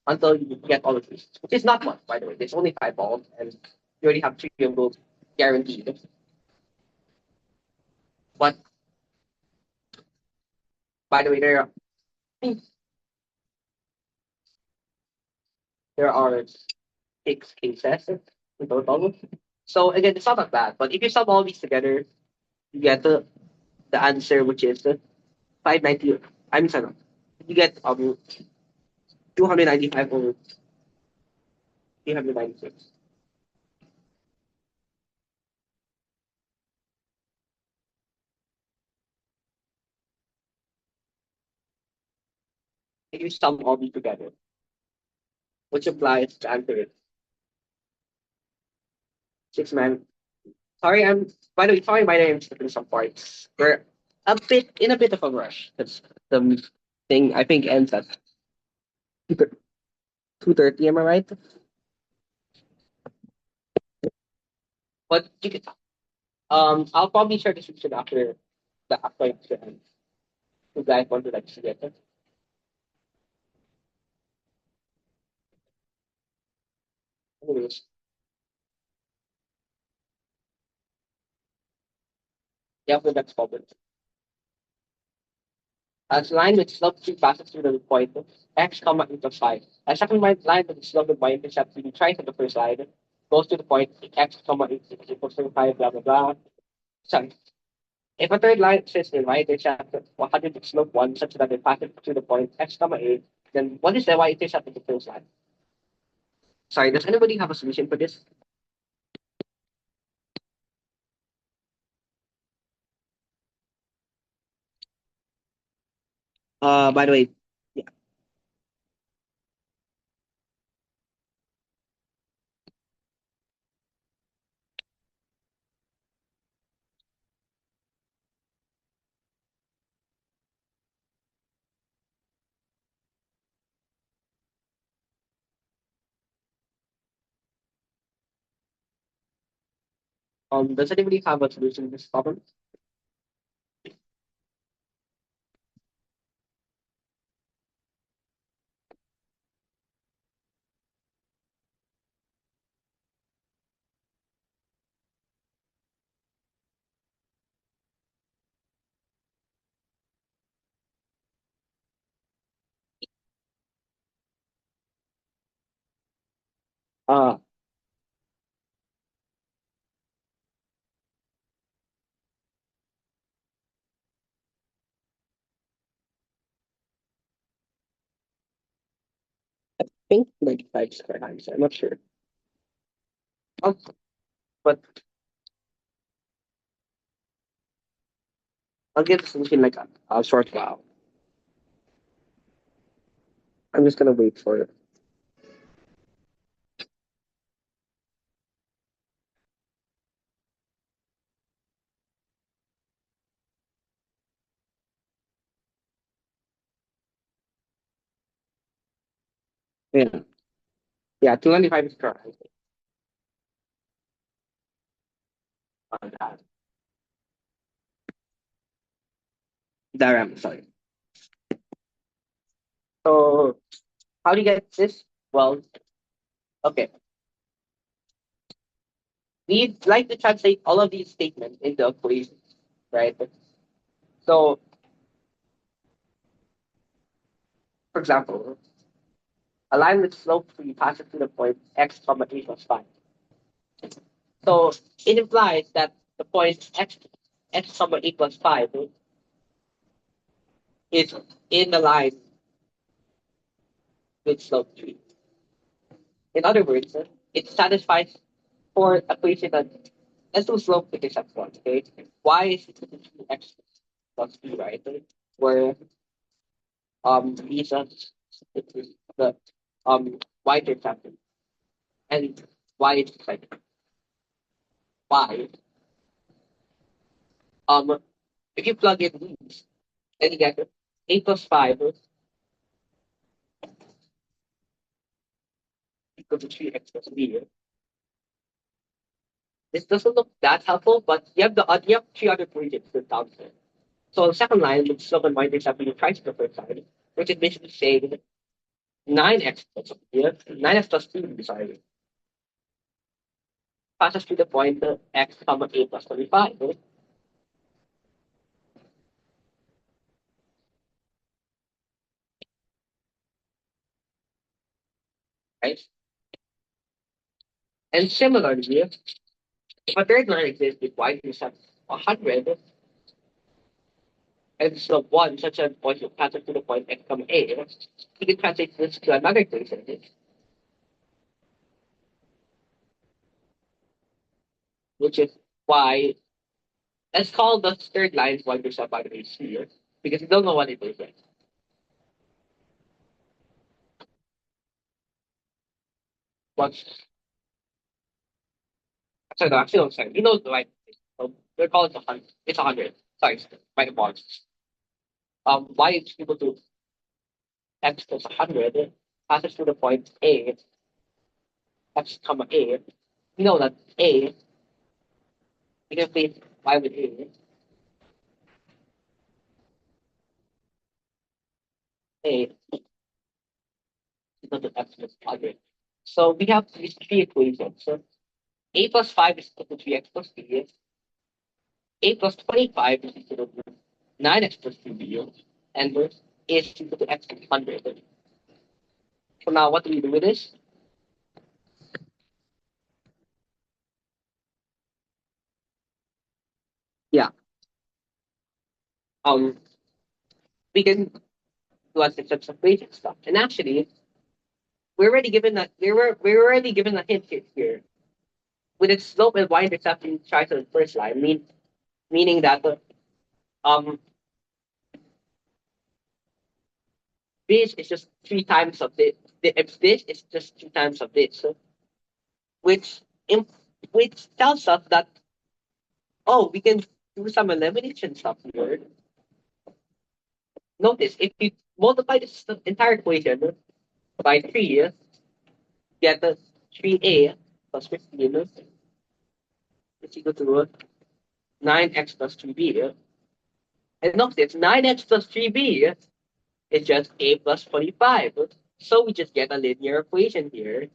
until you get all of these, which is not much, by the way. There's only 5 balls, and you already have 3 of those guaranteed. But by the way, there are 6 cases in total. So again, it's not that bad. But if you sum all these together, you get the answer, which is 590. I'm sorry, you get 295 over 396. If you sum all these together, which applies to answer it, 6 man. Sorry, I'm by the way, sorry, my name's skipping some parts. We're in a bit of a rush. That's the thing. I think ends at 2:30. Am I right? But you can, I'll probably share the description after the end. If you guys want to like see it. Anyways, yeah, the next problem. As line with slope 3 passes through the point x comma equals 5. A second line with slope with y-intercept to be twice at the first line goes to the point x comma equals 5, blah blah blah. Sorry. If a third line sits in y-intercept 100 with slope 1 such that it passes through the point x comma a, then what is the y-intercept of the first line? Sorry, does anybody have a solution for this? By the way, yeah, does anybody have a solution to this problem? I think 95 is correct answer. I'm not sure. Oh, but I'll give the solution like a short while. I'm just gonna wait for it. Yeah, yeah, 295 is correct. On that. Sorry. So how do you get this? Well, okay. We'd like to translate all of these statements into equations, right? So, for example, a line with slope 3 passes through the point x comma 8 plus 5. So it implies that the point x comma 8 plus 5 is in the line with slope 3. In other words, it satisfies for equation that let's do slope with except one, okay? Y is equal to 2x plus b, right? Where these are the y intercept and y is like y. Um if you plug in these, then you get 8 plus 5 equal to 3x plus b. This doesn't look that helpful, but you have three other equations to down here. So the second line would slope and y intercept being twice the first line, which is basically saying 9x plus here, 9x plus 2, sorry, passes to the point x comma a plus 25, right? And similarly, if a third line exists with y intercept 100 and slope 1, such as point passes to the point x comma a, you can translate this to another equation, which is y. Let's call the third line y intercept by the way here, because we don't know what it is yet. But sorry, no, actually, I'm sorry. We know the right thing. So we'll call it 100. It's 100. Sorry, my apologies. Y is equal to x plus 100 passes to the point A, x comma A. We know that A, we can place y with A equal to x plus 100. So we have these three equations. So A plus 5 is equal to 3x plus b. A plus 25 is equal to 9x plus 2b. And A is equal to x plus 100. So now what do we do with this? Yeah. Um, we can do a systems of basic stuff. And actually, we're already given a hint here. With its slope and y intercept in tries on the first line, meaning that um this is just three times of this. If this is just two times of this, so, which imp, which tells us that oh we can do some elimination stuff here. Notice if you multiply this entire equation by 3, get the 3a plus 15 is equal to 9x plus 3b. And notice 9x plus 3b is just a plus 25. So we just get a linear equation here.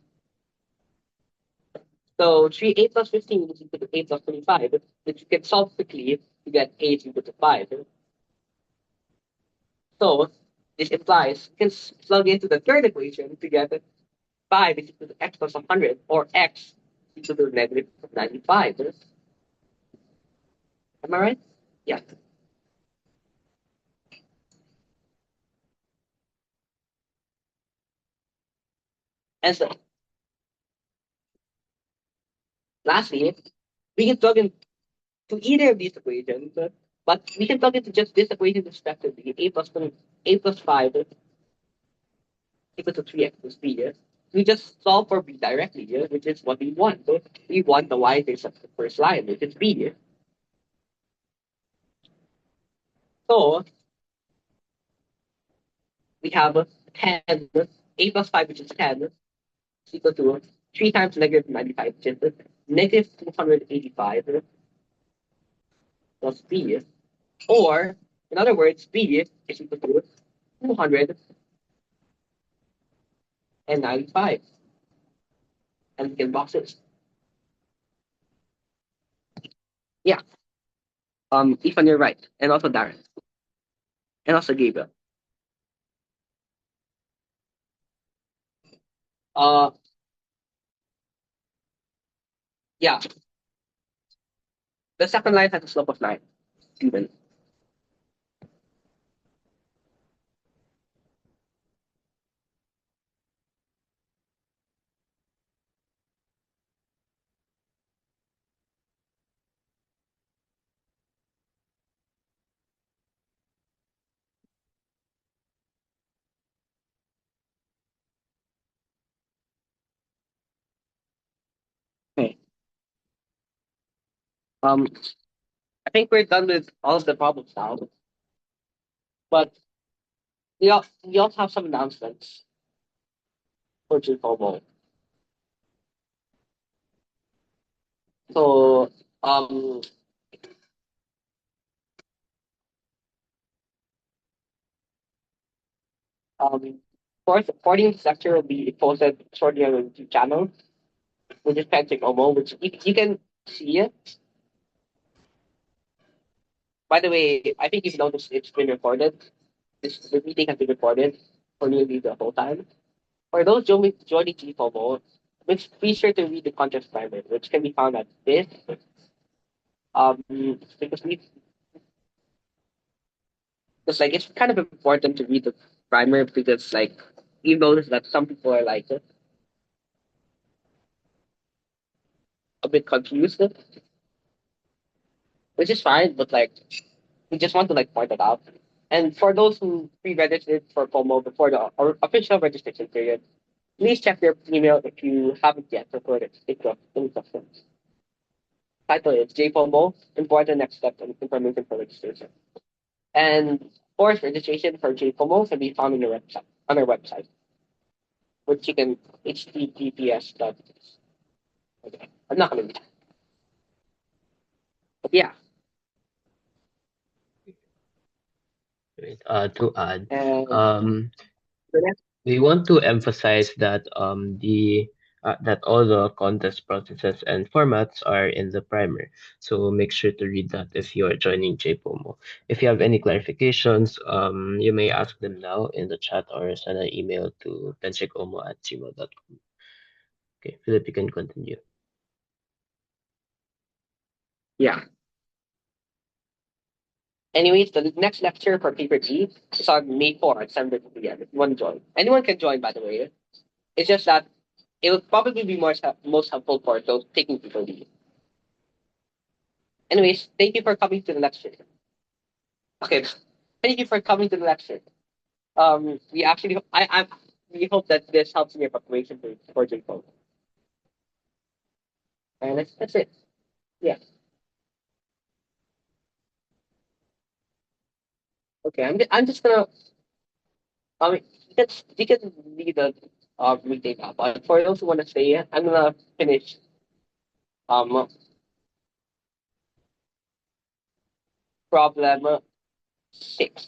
So 3a plus 15 is equal to a plus 25, which you can solve quickly to get a is equal to 5. So this implies you can plug into the third equation to get 5 is equal to x plus 100, or x is equal to negative 95. Am I right? Yeah. And so lastly, we can plug into either of these equations, but we can plug into just this equation respectively, a plus 5 equal to 3x plus b. We just solve for b directly, which is what we want. So we want the y-intercept of the first line, which is b. So we have 10, a plus 5, which is 10, is equal to 3 times negative 95, which is negative 285 plus b. Or, in other words, b is equal to 200 and 95, and kill boxes. Yeah. Ethan, you're right, and also Darren, and also Gabriel. Uh, yeah. The second line has a slope of 9, even. Okay. I think we're done with all of the problems now, but we also have some announcements for JPOMO. So, um, fourth, 14th lecture will be posted shortly on the YouTube channel, which is Penchick Omo, which you can see it. By the way, I think you've noticed it's been recorded. The meeting has been recorded for nearly the whole time. For those joining GFOMO, be sure to read the context primer, which can be found at this. Because it's kind of important to read the primer because you notice that some people are a bit confused, which is fine, but we just want to point it out. And for those who pre-registered for POMO before the official registration period, please check your email if you haven't yet recorded instructions. Title is JPOMO, important next step in information for registration. And course registration for JPOMO can be found on our website, which you can https dot. Okay, I'm not gonna read that. But yeah, Right. To add, and um, the next, we want to emphasize that that all the contest processes and formats are in the primer. So make sure to read that if you are joining JPOMO. If you have any clarifications, you may ask them now in the chat or send an email to penchickomo@gmail.com. Okay, Philip, you can continue. yeah. Anyways, the next lecture for paper G is on May 4 at 7:30 p.m. If you want to join, anyone can join. By the way, it's just that it will probably be most helpful for those taking people lead. Anyways, thank you for coming to the lecture. Okay, thank you for coming to the lecture. We actually, we hope that this helps in your preparation for JPOL. And that's it. Yeah. Okay, I'm just gonna, you can lead the meeting now, but for those who want to stay, I'm gonna finish um problem 6.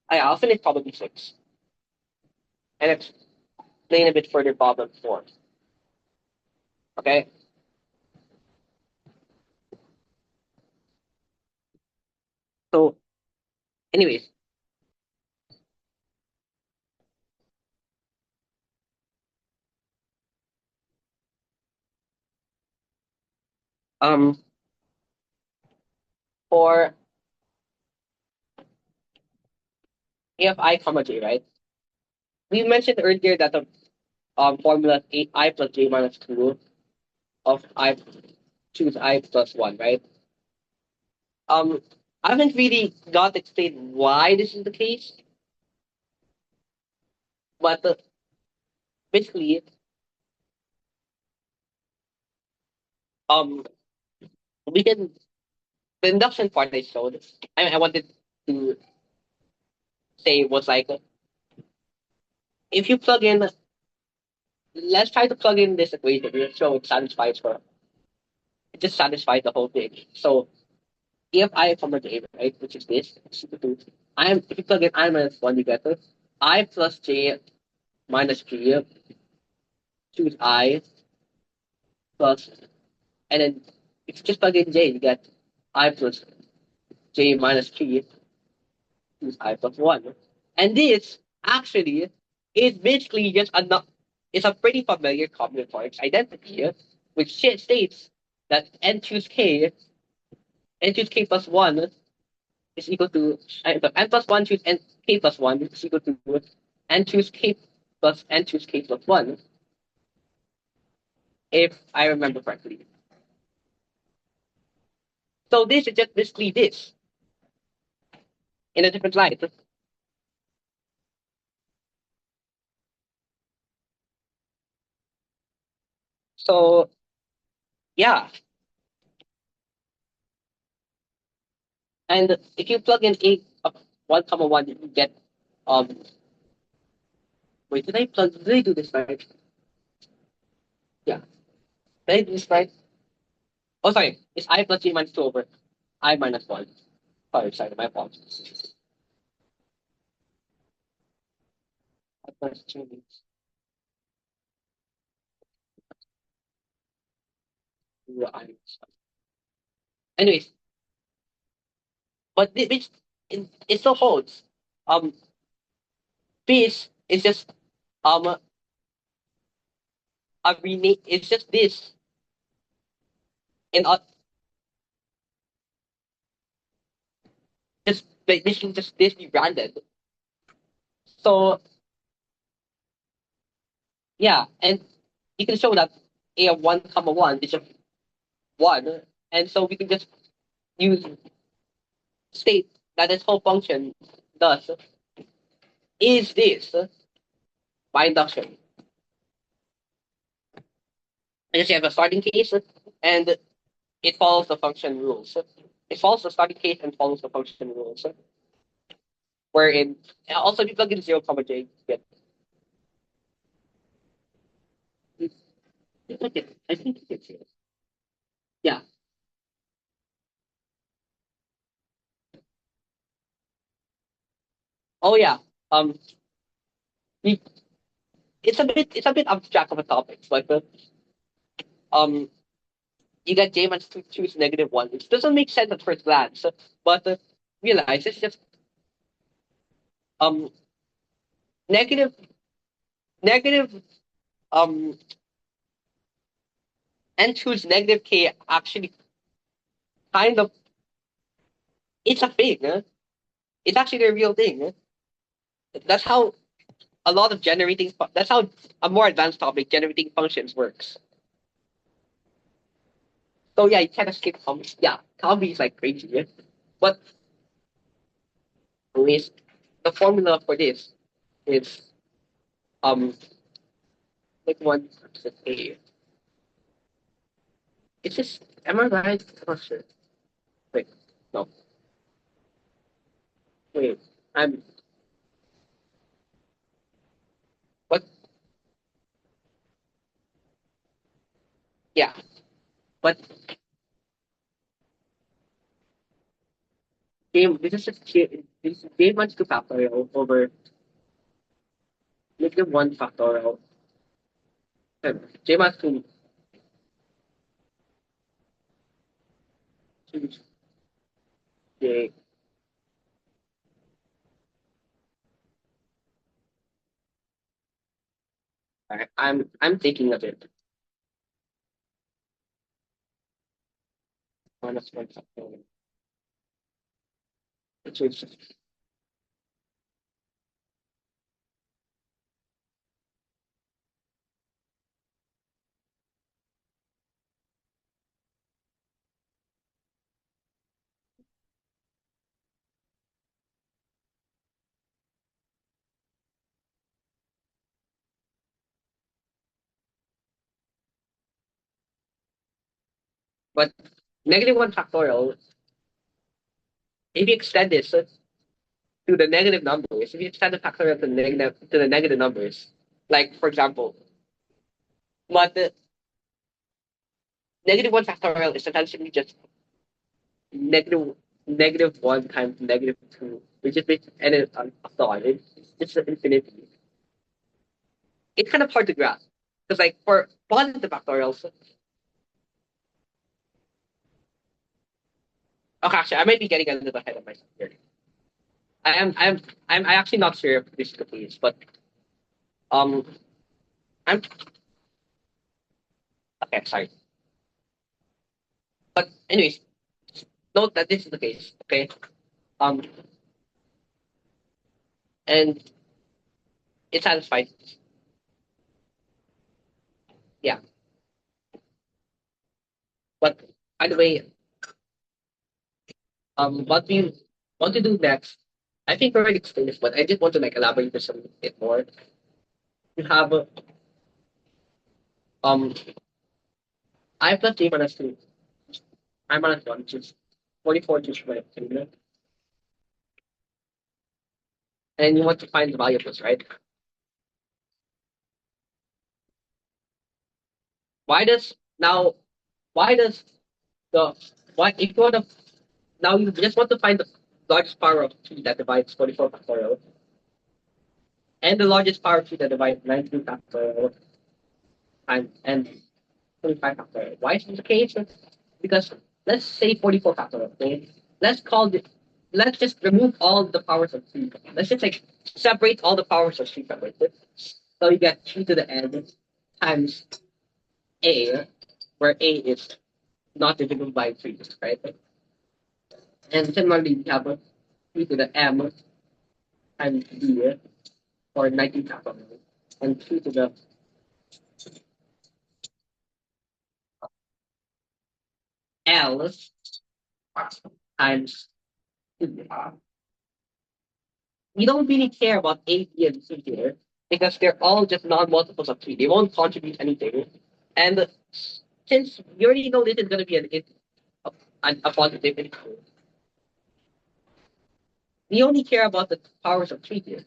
I'll finish problem 6 and explain a bit further problem 4. Okay. So, anyways, um, for AFI comma J, right? We mentioned earlier that the formula I plus J minus 2 of I choose I plus 1, right? Um, I haven't really got explained why this is the case, but basically, um, we can the induction part I showed. I wanted to say was if you plug in, let's try to plug in this equation so it just satisfies the whole thing. So if I from a J, right, which is this, it's equal to if you plug in I minus 1, you get I plus j minus g, choose I plus, and then if you just plug in j, you get I plus j minus g, choose I plus 1. And this actually is basically just it's a pretty familiar combinatorics identity, which states that n choose k plus 1 is equal to n plus 1 choose n k plus 1 is equal to n choose k plus n choose k plus 1, if I remember correctly. So this is just basically this in a different light. So yeah, and if you plug in a 1 comma 1, you get um wait, did I do this right? Yeah. Did I do this right? Oh sorry, it's I plus j minus 2 over I minus 1. Sorry, my apologies. I plus j minus 2 I minus 1. Anyways, but it still holds. Um, this is just um a rename. It's just this in just this rebranded. So yeah, and you can show that a of 1 comma 1 is just 1, and so we can just use state that this whole function thus is this by induction. And just you have a starting case, and it follows the function rules. It follows the starting case and follows the function rules. Wherein also if you plug in 0 comma j, you get I think you can see it. Yeah. Oh yeah. Um, we, it's a bit abstract of a topic, but um, you get j minus two choose negative one, which doesn't make sense at first glance, but realize it's just um negative negative um n choose negative k actually kind of it's a thing. It's actually a real thing. That's how a lot of that's how a more advanced topic generating functions works. So yeah, you can't escape combi. Yeah, combi is like crazy. Yeah? But anyways, the formula for this is like one percent A. It's just am I right? I'm not sure. Wait, no, wait. I'm what? Yeah, but game. This is just this is game much two factorial over negative one factorial. J minus two j. I'm thinking of it. Minus one factorial. Which is but negative one factorial. If you extend this to the negative numbers, if you extend the factorial to the negative numbers, like for example, but the negative one factorial is essentially just negative negative one times negative two. which is and so on. It's an infinity. It's kind of hard to grasp because like for positive factorials, okay, actually, I might be getting a little ahead of myself here. I'm actually not sure if this is the case, but um, I'm okay. Sorry, but anyways, note that this is the case. Okay, um, and it satisfies. Yeah, but by the way, what we want to do next, I think we already explained this, but I just want to like elaborate this a bit more. You have um I plus j minus two, I minus one, which is 44 to 3, and you want to find the value of this, right? Why does now? Why does the why if you want to now you just want to find the largest power of 3 that divides 44 factorial and the largest power of 3 that divides 19 factorial and 25 factorial. Why is this the case? Because let's say 44 factorial. Okay, let's call this. Let's just remove all the powers of 3. Let's just like separate all the powers of 3 from it. So you get 3 to the n times a, where a is not divisible by 3, right? And similarly, we have 3 to the m times b, or 19 factorial, and 3 to the l times 2. We don't really care about A, B, and C here because they're all just non-multiples of 3. They won't contribute anything. And since you already know this is going to be a positive integral, we only care about the powers of 3 here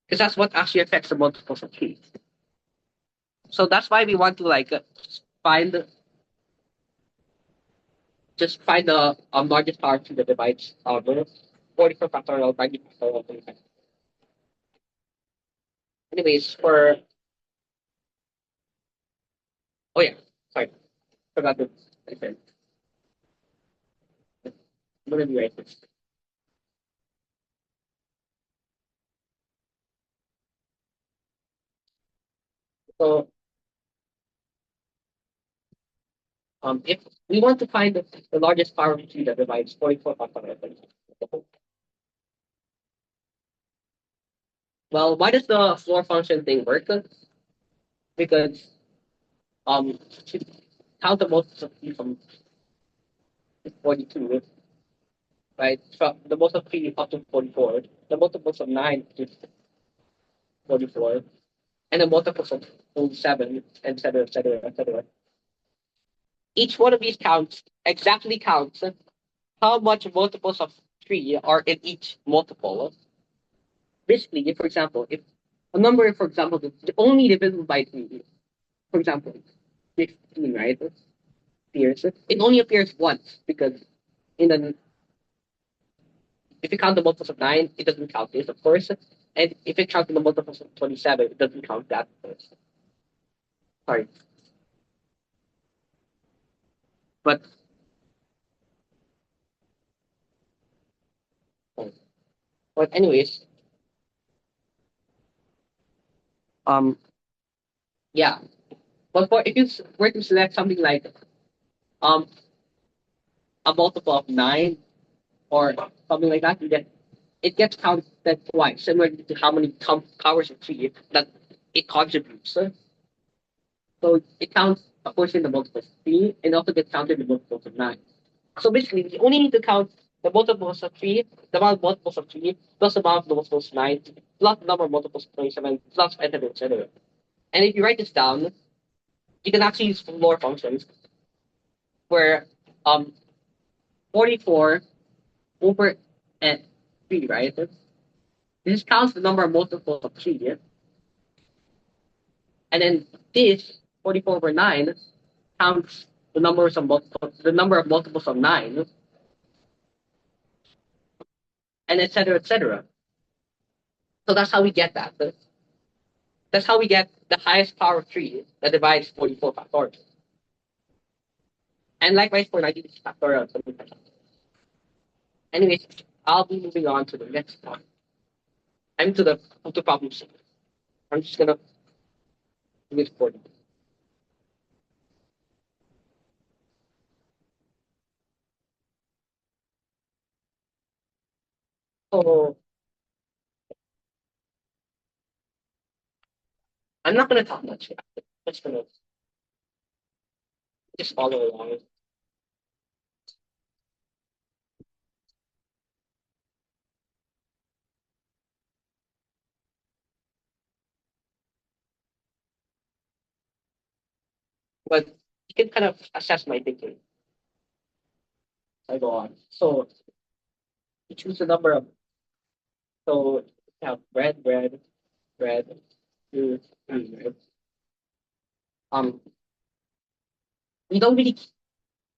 because that's what actually affects the multiples of 3. So that's why we want to like find just find the largest power 3 that divides 44 factorial by factorial 25. Anyways, for oh yeah, sorry, forgot to. I'm gonna be right. So if we want to find the largest power tree that divides 44 factorial, well, why does the floor function thing work? Because to count the most of three from 42, right? From the most of three up to 44, the multiples of 9 to 44, and the multiples of 7, etc., etc., etc. Each one of these counts exactly counts how much multiples of 3 are in each multiple. Basically, if, for example, if a number, for example, is only divisible by 3, for example, 15, right? Appears. It only appears once because in the if you count the multiples of 9, it doesn't count this, of course. And if it counts the multiples of 27, it doesn't count that. Sorry. But but anyways, um yeah. But for if you were to select something like um a multiple of 9 or something like that, you get it gets counted twice, similar to how many powers of 3 that it contributes. So it counts, of course, in the multiples of 3 and also gets counted in the multiples of 9. So basically, we only need to count the multiples of 3, the amount of multiples of 3, plus the amount of multiples of 9, plus the number of multiples of 27, plus etc. etc. And if you write this down, you can actually use floor functions where 44 over and 3, right? This counts the number of multiples of 3, yeah? And then this 44 over 9 counts the number of multiples of 9. and etc. etc. So that's how we get that. That's how we get the highest power of 3 that divides 44 factorial. And likewise for 96 factorial. Anyways, I'll be moving on to the next one. I'm to problem 6. I'm just gonna do it for you. So I'm not gonna talk much. I'm just gonna just follow along. But you can kind of assess my thinking as I go on. So you choose a number of so you have red, red, red, blue, green, red. Um we don't really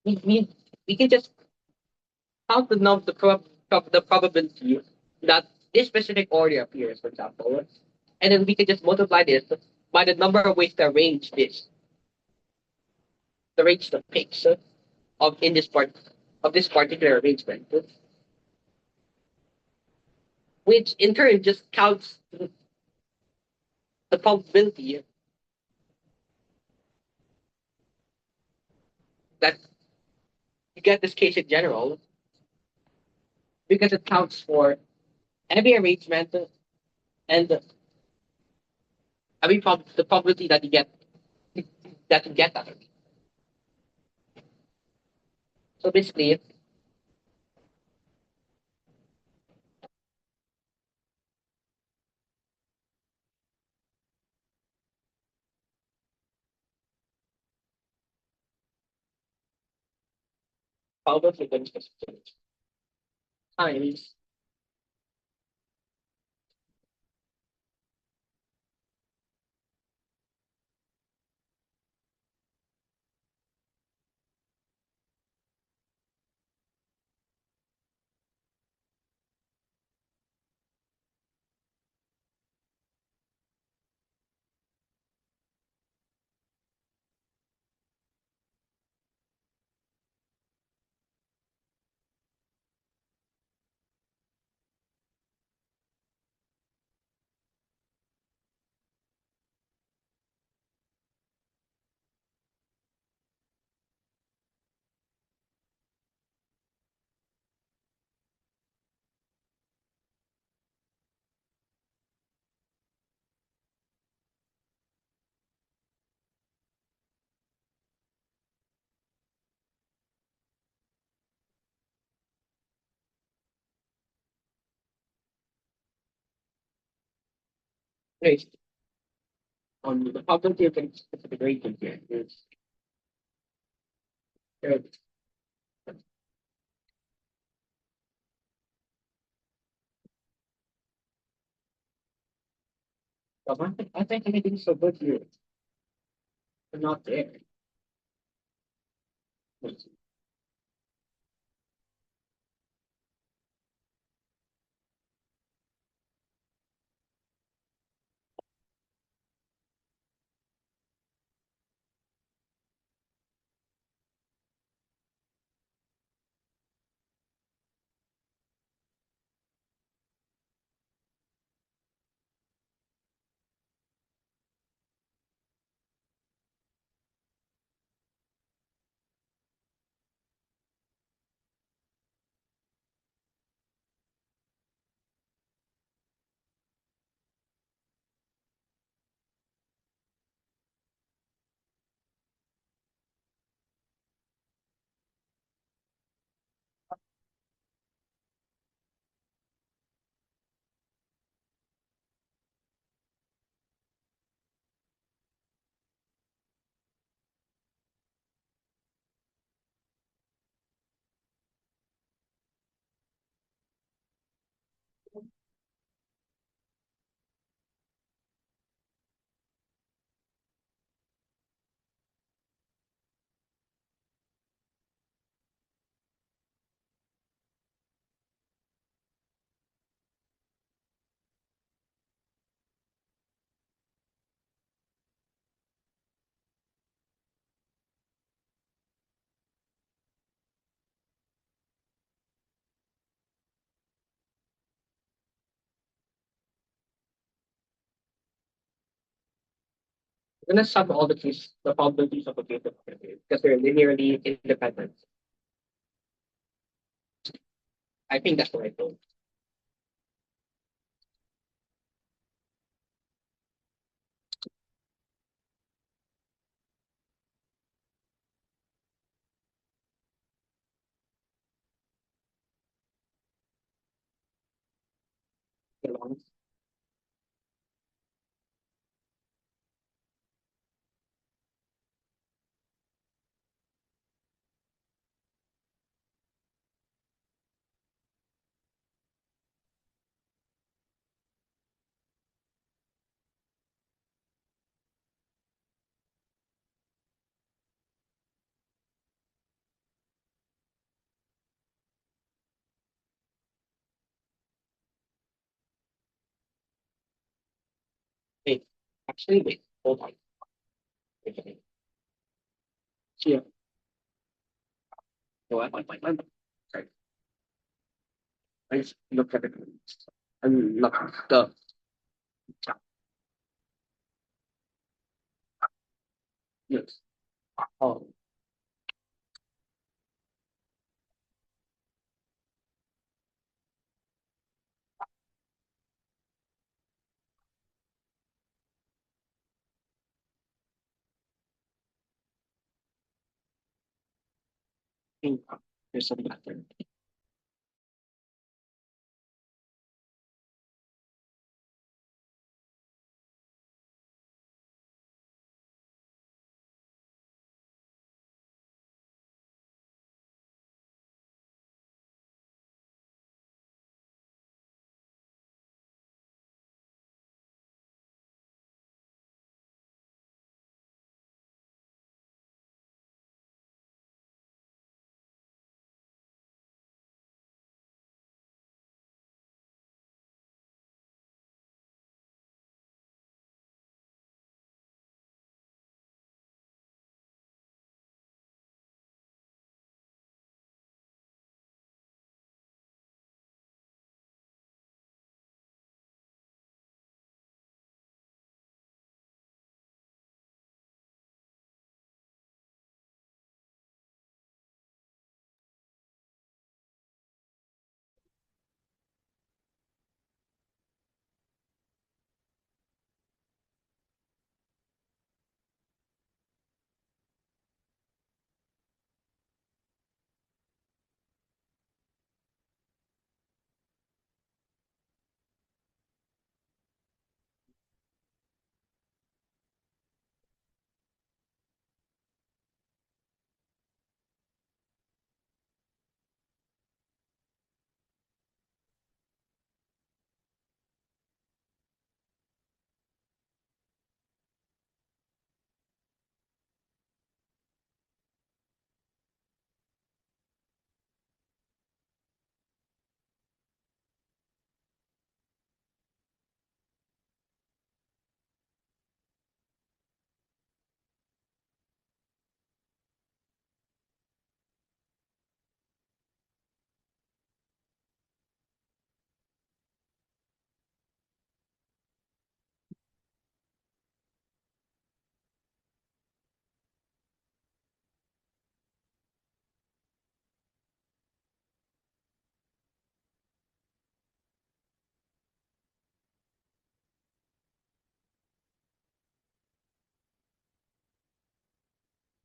we we can just count the number the probability that this specific order appears, for example. And then we can just multiply this by the number of ways to arrange this, to arrange the picks of in this part of this particular arrangement, which in turn just counts the probability that you get this case in general, because it counts for every arrangement and the probability that you get that. So basically, probability times based on the probability of a specific arrangement here is uh, I think anything's so good here. They're not there. We're gonna sum all the keys, the probabilities of a case because they're linearly independent. I think that's the right goal. Wait, actually, wait, hold on. Okay. Yeah. No, I'm sorry. I just looked at it. I'm not the yes. Oh, there's some pattern.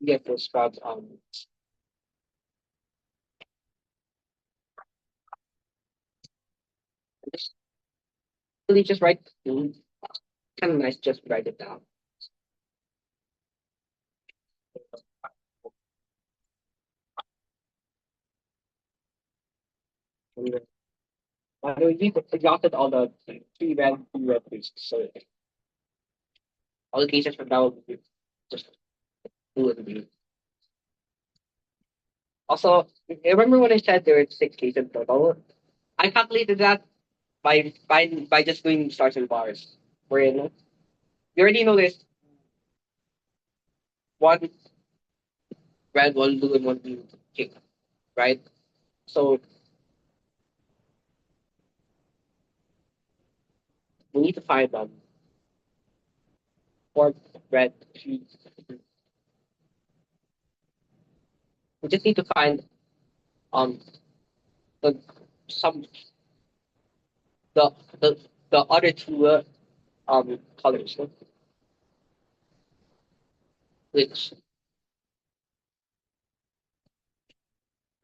Get those crowds just really just write kind of nice, just write it down. By the way, we jotted all the three red boosts, so all the cases from now will be just blue and blue. Also, remember when I said there were six cases total? I calculated that by just doing stars and bars. Wherein you already know there's one red, one blue, and one blue king, right? So we need to find four red, three. We just need to find um the some the the the other two colors, which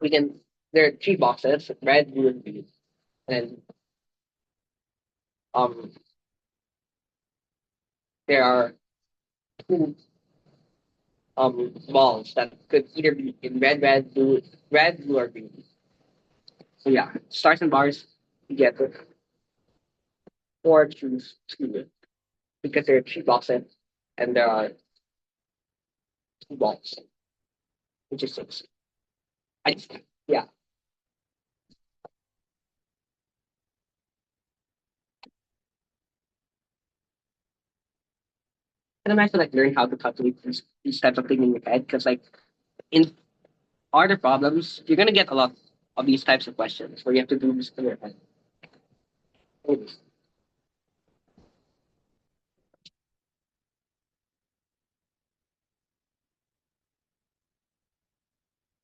we can. There are three boxes: red, blue, and green, and um there are two balls that could either be in red, blue, or green. So yeah, stars and bars, you get four choose two because there are three boxes and there are two balls, which is six. I just, yeah. And I'm actually like learn how to calculate these types of things in your head because like in harder problems, you're gonna get a lot of these types of questions where you have to do this in your head.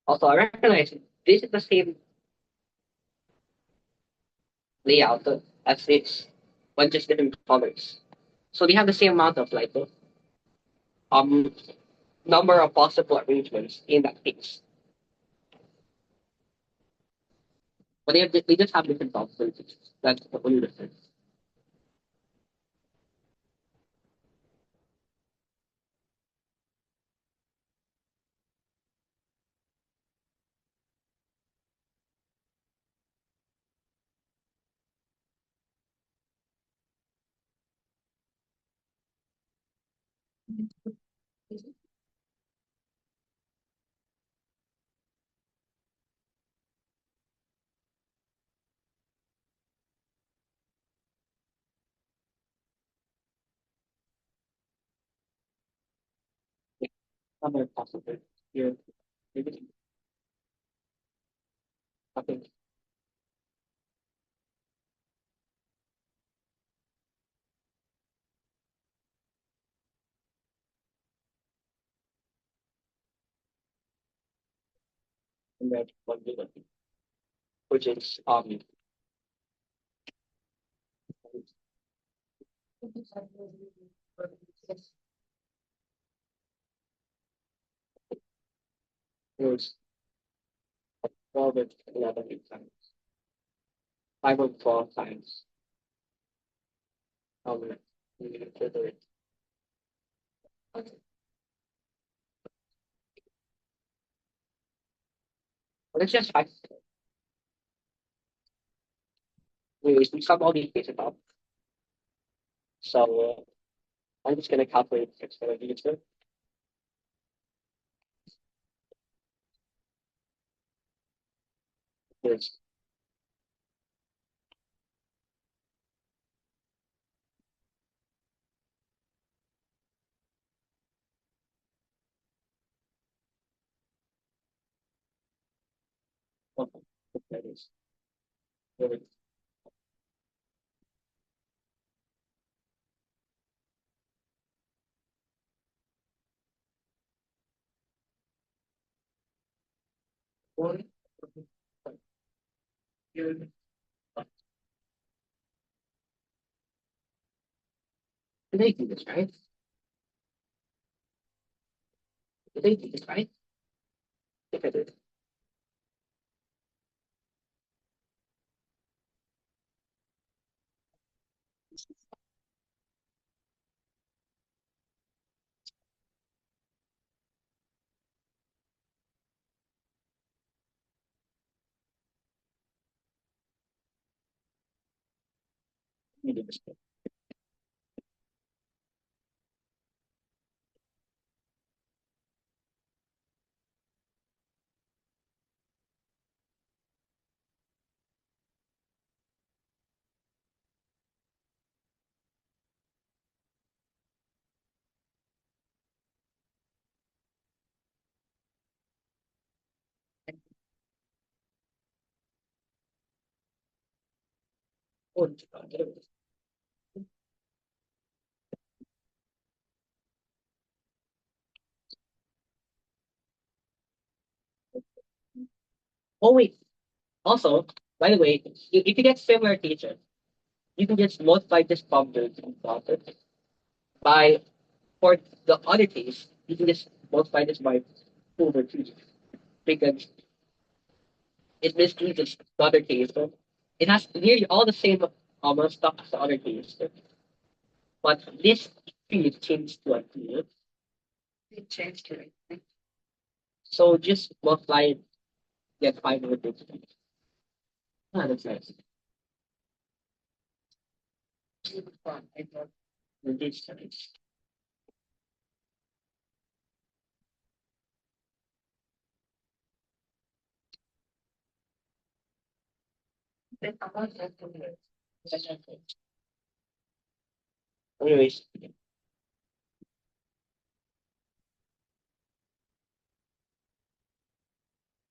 Also, I recognize this is the same layout as this, but just different colors. So they have the same amount of like um number of possible arrangements in that case, but they just have different possibilities. That's the only difference. Yeah, number of possibilities. Here, maybe nothing. And then one given, which is was 12 and 11 times. 5 and 12 times. Um, we can further it. Okay. But it's just 5. Anyways, we sum all these cases up. So I'm just gonna calculate it's gonna be it's good. There's 1. That is really one. Good. They do this, right? They do this, right? If I did, we do this. Oh, Oh wait, also, by the way, if you get similar cases, you can just multiply this probability by, for the other case, you can just multiply this by 2/3 because it basically just the other case. So it has nearly all the same stuff as the other case, but this tree changed to a tree. It changed to it. So just multiply it, get 5/3. Ah, that's nice. This nice. Anyways,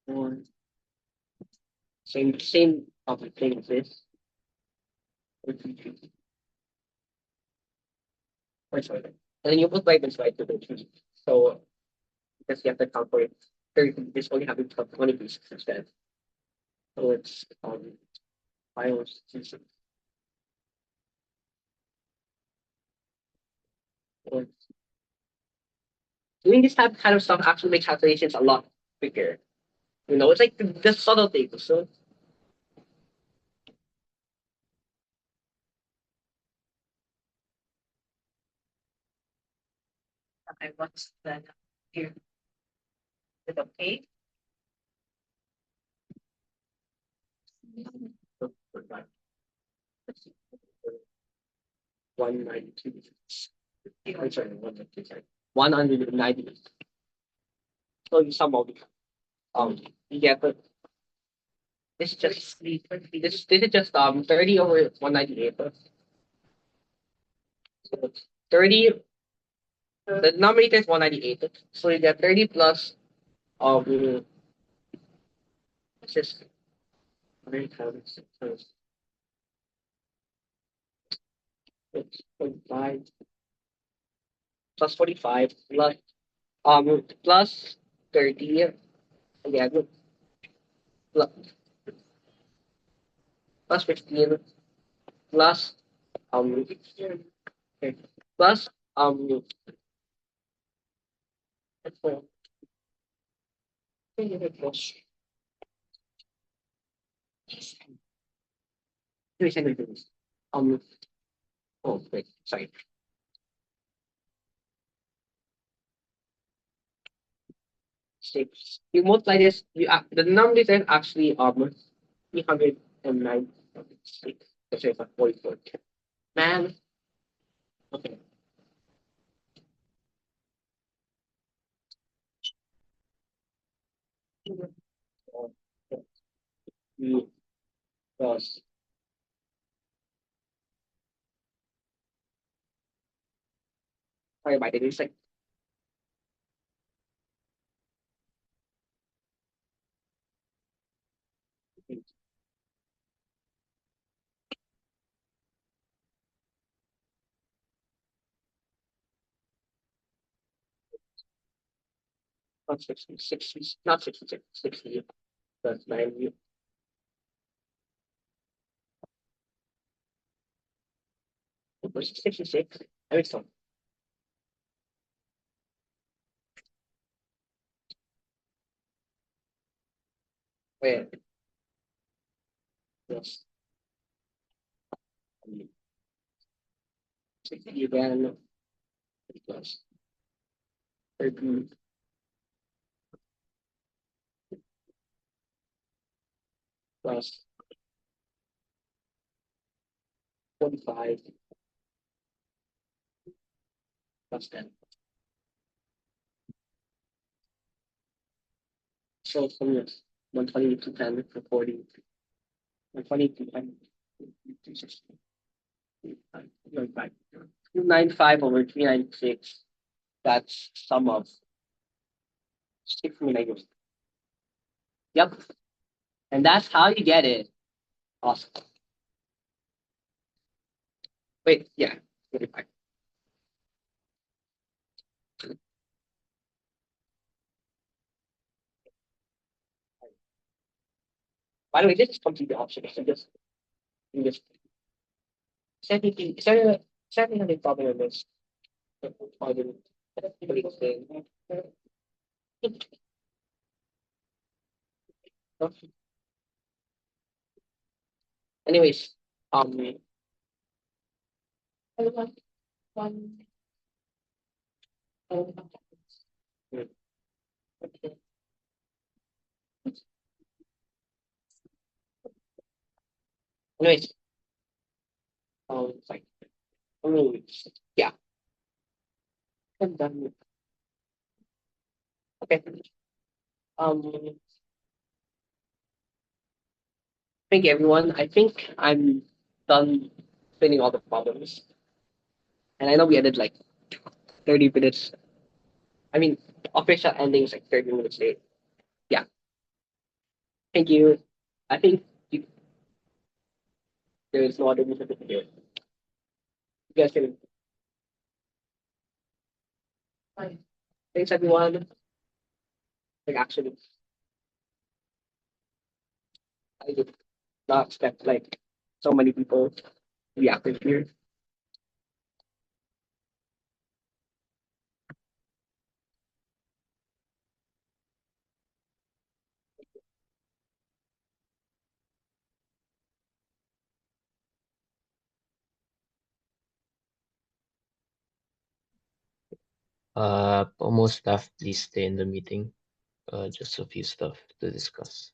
um, same thing as this. Or sorry. And then you multiply this by 2/3. So because you have to calculate 30, this only having 20 pieces instead. So it's 5 or 6. Or doing this type kind of stuff actually makes calculations a lot quicker. You know, it's like the subtle things. So I what's that here? Is it okay? 192. I'm sorry, 192. Sorry. 190. So you sum all the you get the this is just this is just 30 over 198. So 30, the numerator is 198. So you get 30 plus what's this? 3 times 6 times 45 plus 45 plus 30 again plus, plus 15 plus okay, plus um um oh wait, sorry, 6. You multiply this, the numerator is actually 396. That's right, 44. Man, okay. 3 plus, sorry about it, it's like not 60, 60, not 66, 60 plus 90 plus 66. I mean, so wait, plus 60 again plus 30 plus 45 plus 10. So from this 120 to 10 for 40, 120 to 10, 260, 295 over 396. That's sum of 6 negatives. Yep. And that's how you get it. Awesome. Wait, yeah. 45. By the way, this is completely optional. So just you just is there any problem with this? Or the police thing? Anyways, anyways, it's like, yeah, I'm done. Okay. Thank you, everyone. I think I'm done explaining all the problems, and I know we ended like 30 minutes. I mean, official ending is like 30 minutes late. Yeah. Thank you. I think you, there is no other reason to do it. You guys can. Bye. Thanks, everyone. Like, actually, I did not expect like so many people to be active here. POMO staff, please stay in the meeting. Just a few stuff to discuss.